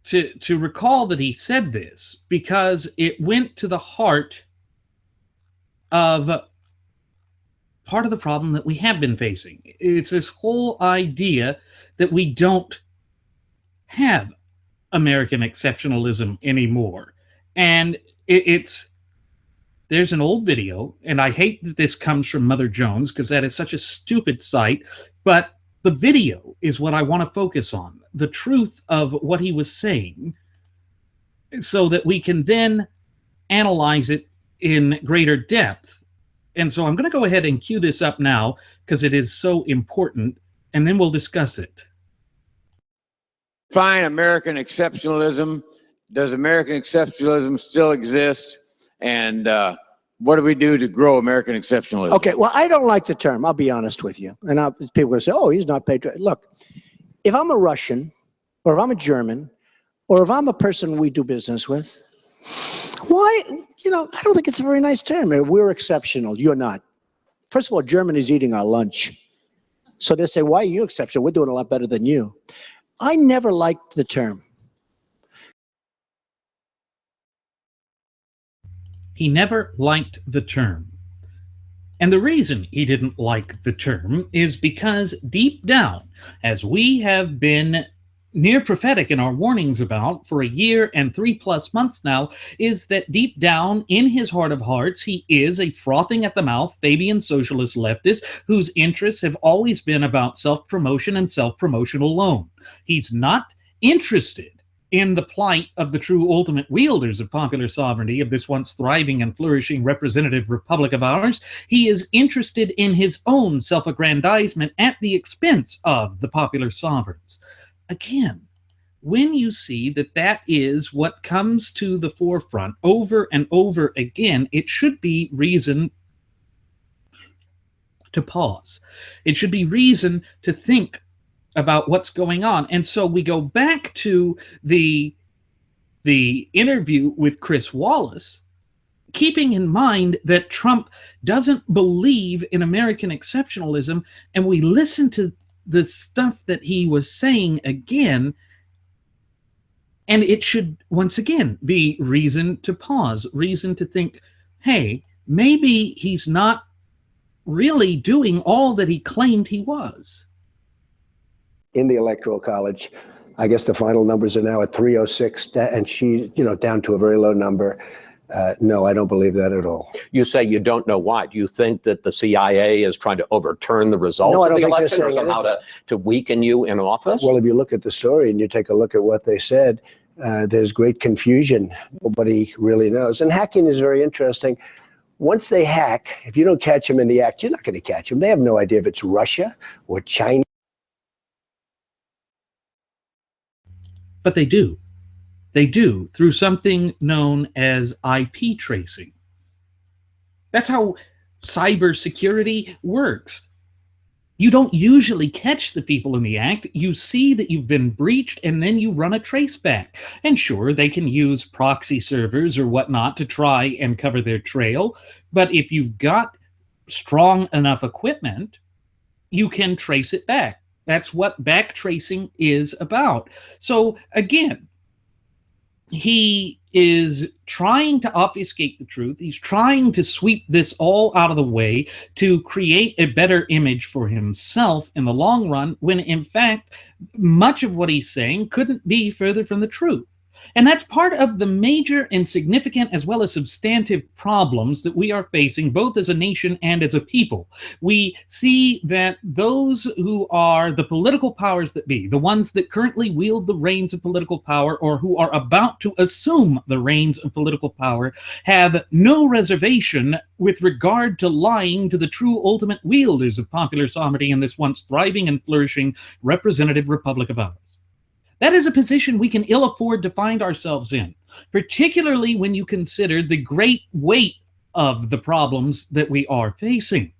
to recall that he said this, because it went to the heart of part of the problem that we have been facing. It's this whole idea that we don't have American exceptionalism anymore. And there's an old video, and I hate that this comes from Mother Jones, because that is such a stupid site, but the video is what I want to focus on, the truth of what he was saying, so that we can then analyze it in greater depth. And so I'm going to go ahead and cue this up now, because it is so important, and then we'll discuss it. Define American exceptionalism. Does American exceptionalism still exist? And what do we do to grow American exceptionalism? Okay, well, I don't like the term. I'll be honest with you. And people will say, oh, he's not patriotic. Look, if I'm a Russian, or if I'm a German, or if I'm a person we do business with, why, I don't think it's a very nice term. We're exceptional. You're not. First of all, Germany's eating our lunch. So they say, why are you exceptional? We're doing a lot better than you. I never liked the term. He never liked the term. And the reason he didn't like the term is because deep down, as we have been near prophetic in our warnings about for a year and 3+ months now, is that deep down in his heart of hearts, he is a frothing at the mouth Fabian socialist leftist whose interests have always been about self-promotion and self-promotion alone. He's not interested in the plight of the true ultimate wielders of popular sovereignty of this once thriving and flourishing representative republic of ours. He is interested in his own self-aggrandizement at the expense of the popular sovereigns. Again, when you see that that is what comes to the forefront over and over again, it should be reason to pause. It should be reason to think about what's going on. And so we go back to the interview with Chris Wallace, keeping in mind that Trump doesn't believe in American exceptionalism, and we listen to the stuff that he was saying again, and it should once again be reason to pause, reason to think, hey, maybe he's not really doing all that he claimed he was. In the Electoral College, I guess the final numbers are now at 306, and she, down to a very low number. No, I don't believe that at all. You say you don't know why. Do you think that the CIA is trying to overturn the results of the election, or somehow to weaken you in office? Well, if you look at the story and you take a look at what they said, there's great confusion. Nobody really knows. And hacking is very interesting. Once they hack, if you don't catch them in the act, you're not going to catch them. They have no idea if it's Russia or China. But they do. They do, through something known as IP tracing. That's how cybersecurity works. You don't usually catch the people in the act. You see that you've been breached, and then you run a traceback. And sure, they can use proxy servers or whatnot to try and cover their trail. But if you've got strong enough equipment, you can trace it back. That's what back tracing is about. So again, he is trying to obfuscate the truth. He's trying to sweep this all out of the way to create a better image for himself in the long run, when in fact, much of what he's saying couldn't be further from the truth. And that's part of the major and significant as well as substantive problems that we are facing both as a nation and as a people. We see that those who are the political powers that be, the ones that currently wield the reins of political power or who are about to assume the reins of political power, have no reservation with regard to lying to the true ultimate wielders of popular sovereignty in this once thriving and flourishing representative republic of ours. That is a position we can ill afford to find ourselves in, particularly when you consider the great weight of the problems that we are facing.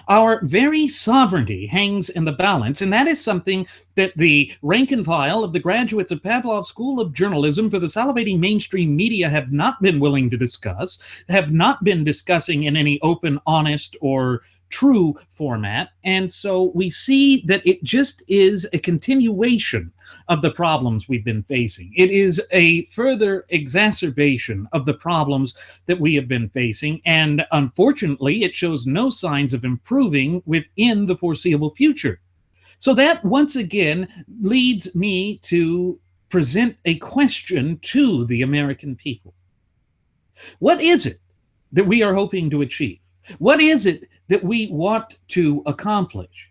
Our very sovereignty hangs in the balance, and that is something that the rank and file of the graduates of Pavlov's School of Journalism for the salivating mainstream media have not been willing to discuss, have not been discussing in any open, honest, or true format. And so we see that it just is a continuation of the problems we've been facing. It is a further exacerbation of the problems that we have been facing. And unfortunately, it shows no signs of improving within the foreseeable future. So that once again leads me to present a question to the American people. What is it that we are hoping to achieve? What is it that we want to accomplish?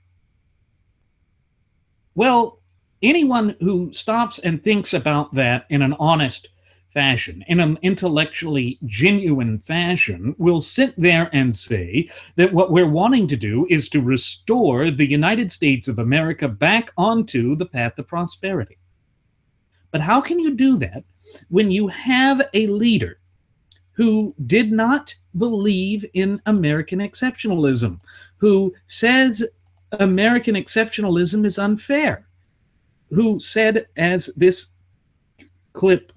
Well, anyone who stops and thinks about that in an honest fashion, in an intellectually genuine fashion, will sit there and say that what we're wanting to do is to restore the United States of America back onto the path of prosperity. But how can you do that when you have a leader who did not believe in American exceptionalism, who says American exceptionalism is unfair, who said, as this clip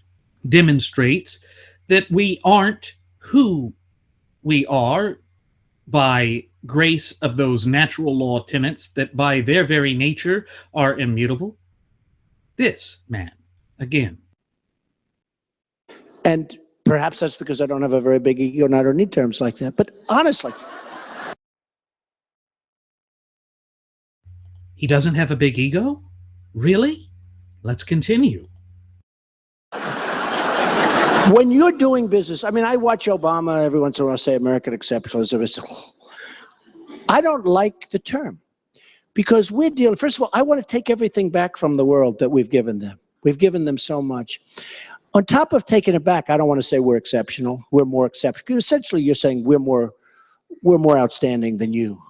demonstrates, that we aren't who we are by grace of those natural law tenets that by their very nature are immutable? This man, again. And perhaps that's because I don't have a very big ego and I don't need terms like that. But honestly, he doesn't have a big ego? Really? Let's continue. when you're doing business, I mean, I watch Obama every once in a while say American exceptionalism. I don't like the term because we're dealing, first of all, I want to take everything back from the world that we've given them. We've given them so much. On top of taking it back, I don't want to say we're exceptional. We're more exceptional. Essentially, you're saying we're more outstanding than you.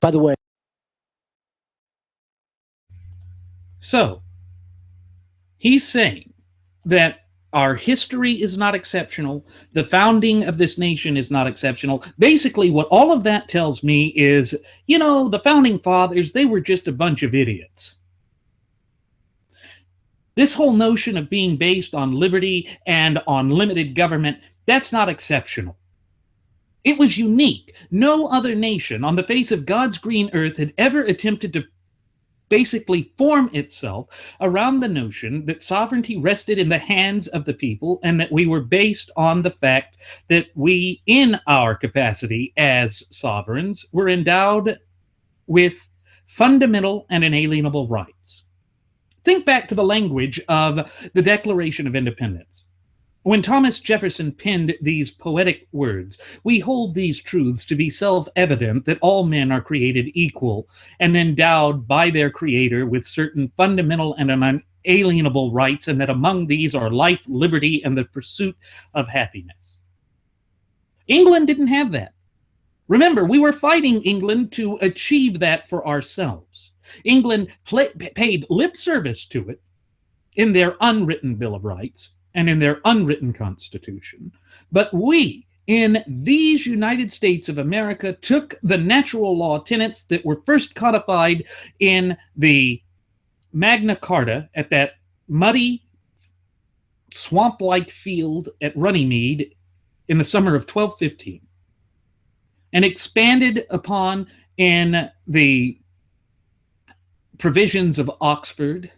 By the way. So, he's saying that our history is not exceptional. The founding of this nation is not exceptional. Basically, what all of that tells me is, you know, the founding fathers, they were just a bunch of idiots. This whole notion of being based on liberty and on limited government, that's not exceptional. It was unique. No other nation on the face of God's green earth had ever attempted to basically form itself around the notion that sovereignty rested in the hands of the people and that we were based on the fact that we, in our capacity as sovereigns, were endowed with fundamental and inalienable rights. Think back to the language of the Declaration of Independence. When Thomas Jefferson penned these poetic words, we hold these truths to be self-evident that all men are created equal and endowed by their Creator with certain fundamental and unalienable rights, and that among these are life, liberty, and the pursuit of happiness. England didn't have that. Remember, we were fighting England to achieve that for ourselves. England paid lip service to it in their unwritten Bill of Rights and in their unwritten Constitution. But we, in these United States of America, took the natural law tenets that were first codified in the Magna Carta at that muddy, swamp-like field at Runnymede in the summer of 1215, and expanded upon in the provisions of Oxford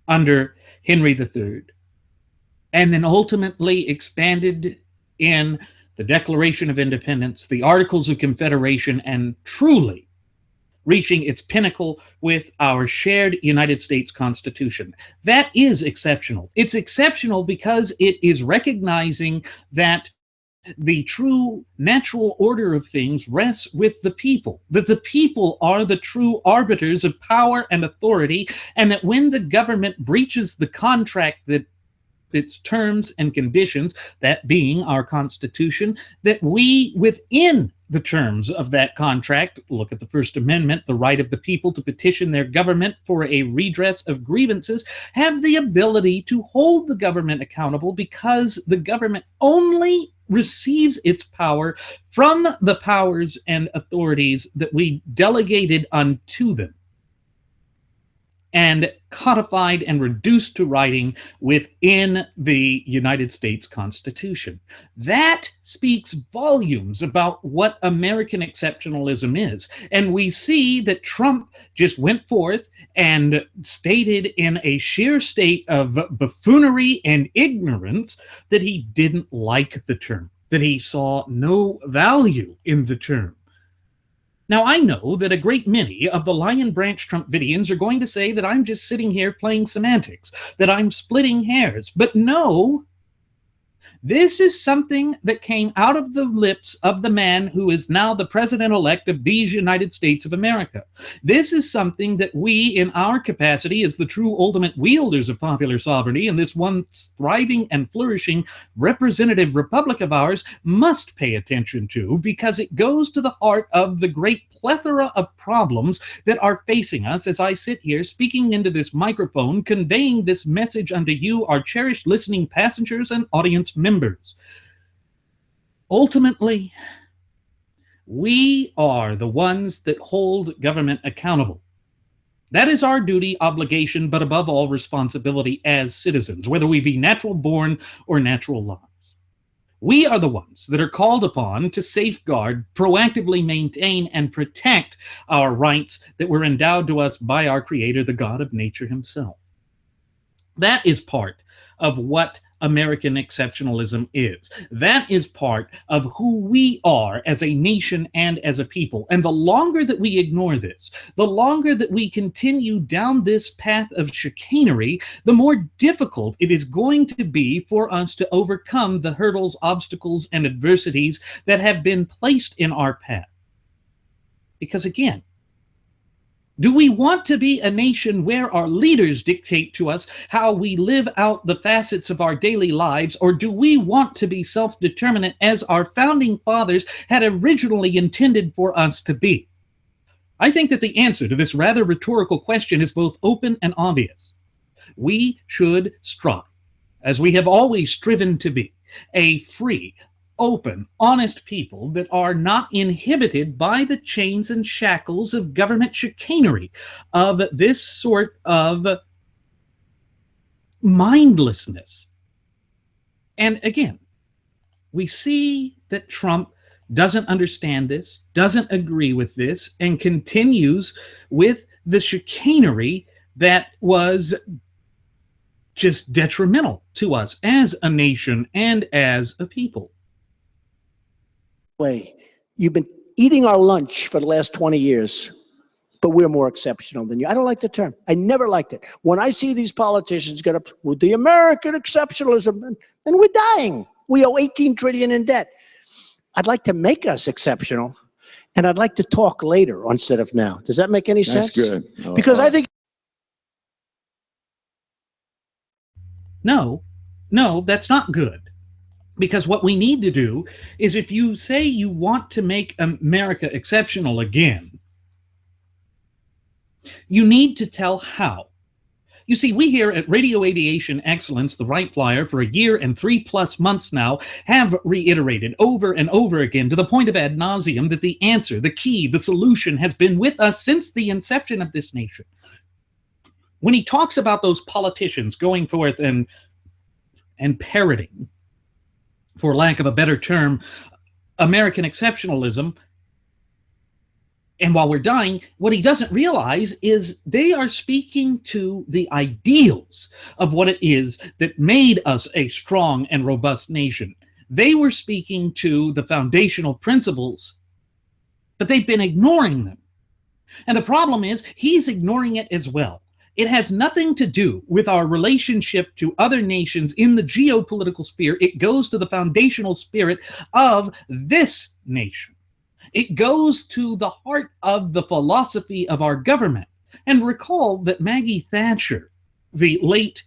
under Henry III, and then ultimately expanded in the Declaration of Independence, the Articles of Confederation, and truly reaching its pinnacle with our shared United States Constitution. That is exceptional. It's exceptional because it is recognizing that the true natural order of things rests with the people, that the people are the true arbiters of power and authority, and that when the government breaches the contract that its terms and conditions, that being our Constitution, that we, within the terms of that contract, look at the First Amendment, the right of the people to petition their government for a redress of grievances, have the ability to hold the government accountable, because the government only receives its power from the powers and authorities that we delegated unto them and codified and reduced to writing within the United States Constitution. That speaks volumes about what American exceptionalism is. And we see that Trump just went forth and stated in a sheer state of buffoonery and ignorance that he didn't like the term, that he saw no value in the term. Now, I know that a great many of the Lion Branch Trumpidians are going to say that I'm just sitting here playing semantics, that I'm splitting hairs. But no, this is something that came out of the lips of the man who is now the president-elect of these United States of America. This is something that we, in our capacity as the true ultimate wielders of popular sovereignty in this once thriving and flourishing representative republic of ours, must pay attention to, because it goes to the heart of the great plethora of problems that are facing us as I sit here speaking into this microphone, conveying this message unto you, our cherished listening passengers and audience members. Ultimately, we are the ones that hold government accountable. That is our duty, obligation, but above all, responsibility as citizens, whether we be natural born or natural lives. We are the ones that are called upon to safeguard, proactively maintain, and protect our rights that were endowed to us by our Creator, the God of nature himself. That is part of what American exceptionalism is. That is part of who we are as a nation and as a people. And the longer that we ignore this, the longer that we continue down this path of chicanery, the more difficult it is going to be for us to overcome the hurdles, obstacles, and adversities that have been placed in our path. Because again, do we want to be a nation where our leaders dictate to us how we live out the facets of our daily lives, or do we want to be self-determinate as our founding fathers had originally intended for us to be? I think that the answer to this rather rhetorical question is both open and obvious. We should strive, as we have always striven to be, a free, open, honest people that are not inhibited by the chains and shackles of government chicanery, of this sort of mindlessness. And again, we see that Trump doesn't understand this, doesn't agree with this, and continues with the chicanery that was just detrimental to us as a nation and as a people. Way. You've been eating our lunch for the last 20 years, but we're more exceptional than you. I don't like the term. I never liked it. When I see these politicians get up with the American exceptionalism, then we're dying. We owe 18 trillion in debt. I'd like to make us exceptional, and I'd like to talk later instead of now. Does that make any sense? That's good. Because I think No, that's not good. Because what we need to do is, if you say you want to make America exceptional again, you need to tell how. You see, we here at Radio Aviation Excellence, the Wright Flyer, for a year and 3+ months now, have reiterated over and over again, to the point of ad nauseum, that the answer, the key, the solution has been with us since the inception of this nation. When he talks about those politicians going forth and parroting, for lack of a better term, American exceptionalism, and while we're dying, what he doesn't realize is they are speaking to the ideals of what it is that made us a strong and robust nation. They were speaking to the foundational principles, but they've been ignoring them. And the problem is, he's ignoring it as well. It has nothing to do with our relationship to other nations in the geopolitical sphere. It goes to the foundational spirit of this nation. It goes to the heart of the philosophy of our government. And recall that Maggie Thatcher, the late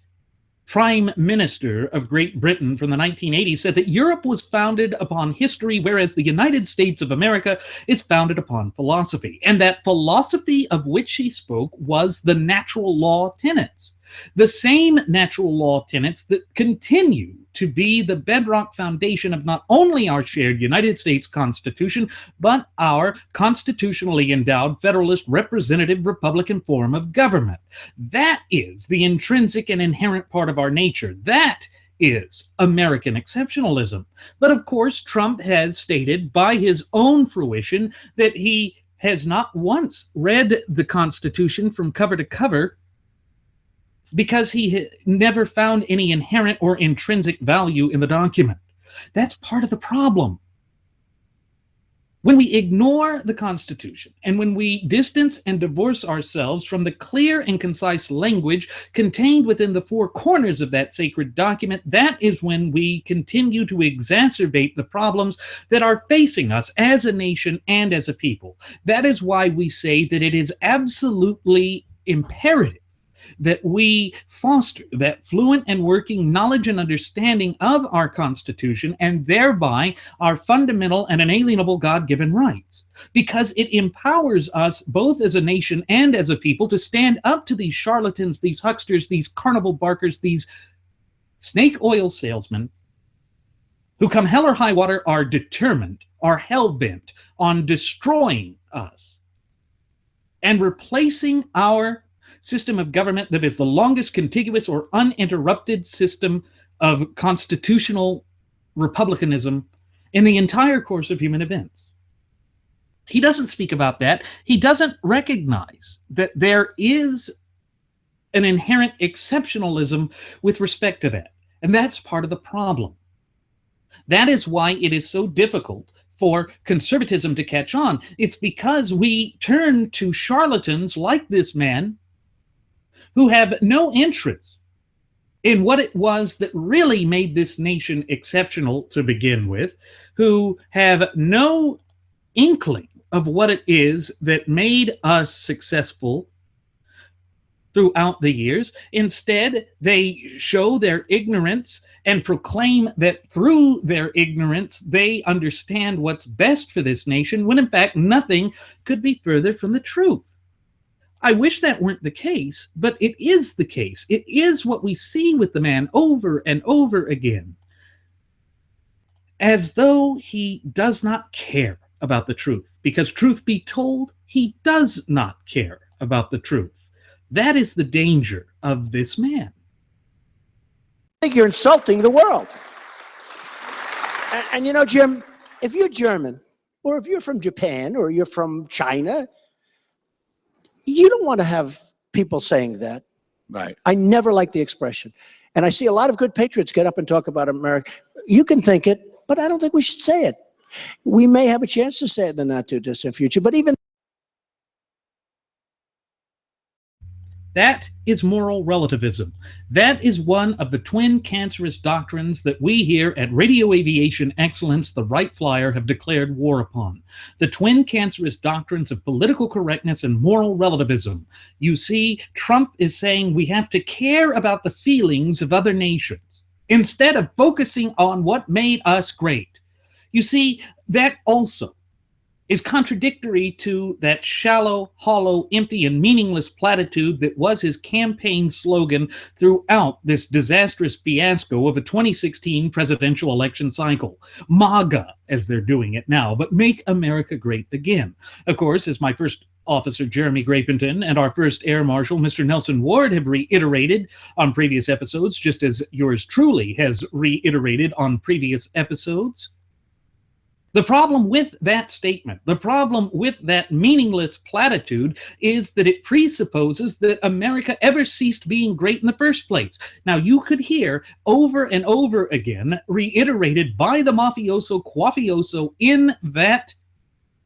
Prime Minister of Great Britain from the 1980s, said that Europe was founded upon history, whereas the United States of America is founded upon philosophy. And that philosophy of which he spoke was the natural law tenets. The same natural law tenets that continue to be the bedrock foundation of not only our shared United States Constitution, but our constitutionally endowed Federalist representative Republican form of government. That is the intrinsic and inherent part of our nature. That is American exceptionalism. But of course, Trump has stated by his own fruition that he has not once read the Constitution from cover to cover, because he never found any inherent or intrinsic value in the document. That's part of the problem. When we ignore the Constitution, and when we distance and divorce ourselves from the clear and concise language contained within the four corners of that sacred document, that is when we continue to exacerbate the problems that are facing us as a nation and as a people. That is why we say that it is absolutely imperative that we foster that fluent and working knowledge and understanding of our Constitution, and thereby our fundamental and inalienable God-given rights, because it empowers us both as a nation and as a people to stand up to these charlatans, these hucksters, these carnival barkers, these snake oil salesmen who, come hell or high water, are determined, are hell-bent on destroying us and replacing our system of government that is the longest contiguous or uninterrupted system of constitutional republicanism in the entire course of human events. He doesn't speak about that. He doesn't recognize that there is an inherent exceptionalism with respect to that. And that's part of the problem. That is why it is so difficult for conservatism to catch on. It's because we turn to charlatans like this man, who have no interest in what it was that really made this nation exceptional to begin with, who have no inkling of what it is that made us successful throughout the years. Instead, they show their ignorance and proclaim that through their ignorance they understand what's best for this nation, when in fact nothing could be further from the truth. I wish that weren't the case, but it is the case. It is what we see with the man over and over again, as though he does not care about the truth, because truth be told, he does not care about the truth. That is the danger of this man. I think you're insulting the world. And you know, Jim, if you're German, or if you're from Japan, or you're from China, you don't want to have people saying that. Right. I never like the expression. And I see a lot of good patriots get up and talk about America. You can think it, but I don't think we should say it. We may have a chance to say it in the not too distant future, but even that is moral relativism. That is one of the twin cancerous doctrines that we here at Radio Aviation Excellence, the Wright Flyer, have declared war upon. The twin cancerous doctrines of political correctness and moral relativism. You see, Trump is saying we have to care about the feelings of other nations. instead of focusing on what made us great. You see, that also is contradictory to that shallow, hollow, empty, and meaningless platitude that was his campaign slogan throughout this disastrous fiasco of a 2016 presidential election cycle. MAGA, as they're doing it now, but Make America Great Again. Of course, as my first officer Jeremy Grapington and our first Air Marshal Mr. Nelson Ward have reiterated on previous episodes, just as yours truly has reiterated on previous episodes, the problem with that statement, the problem with that meaningless platitude, is that it presupposes that America ever ceased being great in the first place. Now, you could hear over and over again, reiterated by the mafioso Quafioso in that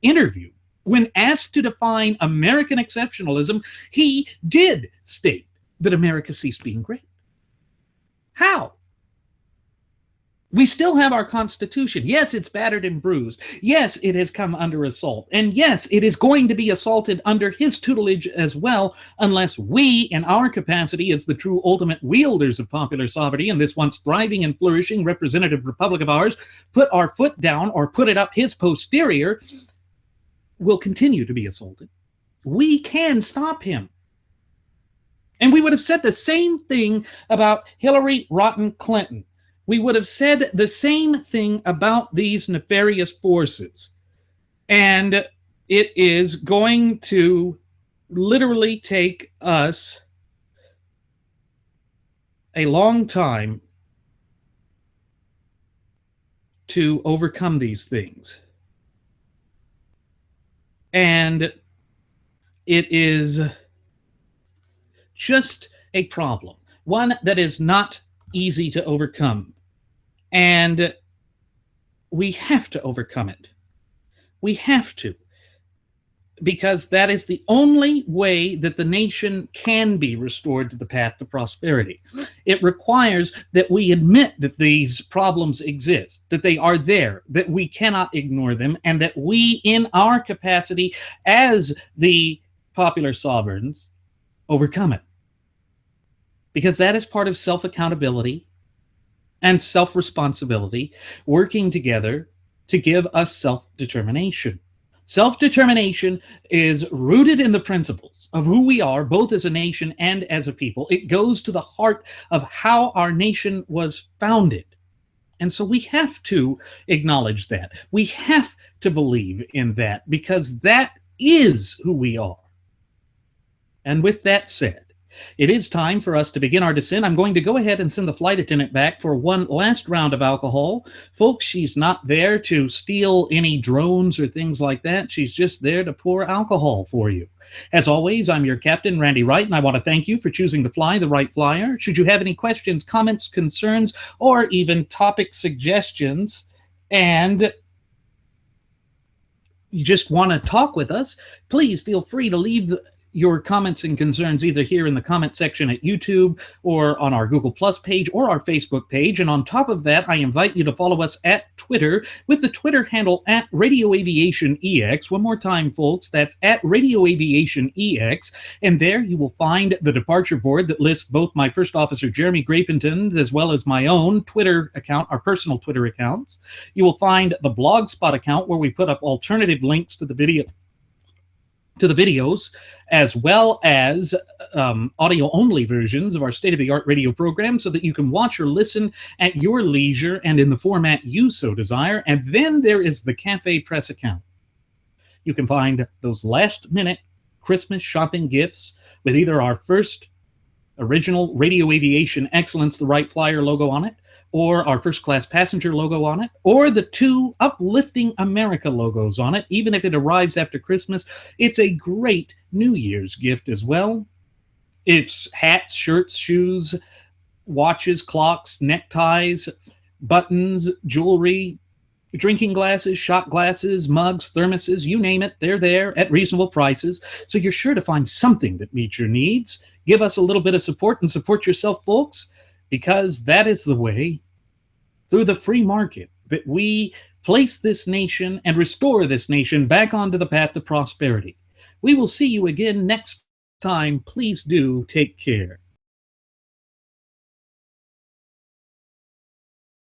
interview, when asked to define American exceptionalism, he did state that America ceased being great. How? We still have our Constitution. Yes, it's battered and bruised. Yes, it has come under assault. And yes, it is going to be assaulted under his tutelage as well, unless we, in our capacity as the true ultimate wielders of popular sovereignty in this once thriving and flourishing representative republic of ours, put our foot down or put it up his posterior, will continue to be assaulted. We can stop him. And we would have said the same thing about Hillary Rotten Clinton. We would have said the same thing about these nefarious forces. And it is going to literally take us a long time to overcome these things. And it is just a problem, one that is not easy to overcome. And we have to overcome it. We have to. Because that is the only way that the nation can be restored to the path to prosperity. It requires that we admit that these problems exist, that they are there, that we cannot ignore them, and that we, in our capacity as the popular sovereigns, overcome it. Because that is part of self-accountability and self-responsibility, working together to give us self-determination. Self-determination is rooted in the principles of who we are, both as a nation and as a people. It goes to the heart of how our nation was founded. And so we have to acknowledge that. We have to believe in that, because that is who we are. And with that said, it is time for us to begin our descent. I'm going to go ahead and send the flight attendant back for one last round of alcohol. Folks, she's not there to steal any drones or things like that. She's just there to pour alcohol for you. As always, I'm your captain, Randy Wright, and I want to thank you for choosing to fly the Wright Flyer. Should you have any questions, comments, concerns, or even topic suggestions, and you just want to talk with us, please feel free to leave your comments and concerns either here in the comment section at YouTube or on our Google Plus page or our Facebook page. And on top of that, I invite you to follow us at Twitter with the Twitter handle at Radio Aviation EX. One more time, folks, that's at Radio Aviation EX. And there you will find the departure board that lists both my first officer, Jeremy Grapington's, as well as my own Twitter account, our personal Twitter accounts. You will find the Blogspot account where we put up alternative links to the videos, as well as audio-only versions of our state-of-the-art radio program so that you can watch or listen at your leisure and in the format you so desire. And then there is the Cafe Press account. You can find those last-minute Christmas shopping gifts with either our first original Radio Aviation Excellence, the Wright Flyer logo on it, or our first class passenger logo on it, or the two Uplifting America logos on it. Even if it arrives after Christmas, it's a great New Year's gift as well. It's hats, shirts, shoes, watches, clocks, neckties, buttons, jewelry, drinking glasses, shot glasses, mugs, thermoses, you name it, they're there at reasonable prices. So you're sure to find something that meets your needs. Give us a little bit of support and support yourself, folks, because that is the way, through the free market, that we place this nation and restore this nation back onto the path to prosperity. We will see you again next time. Please do take care.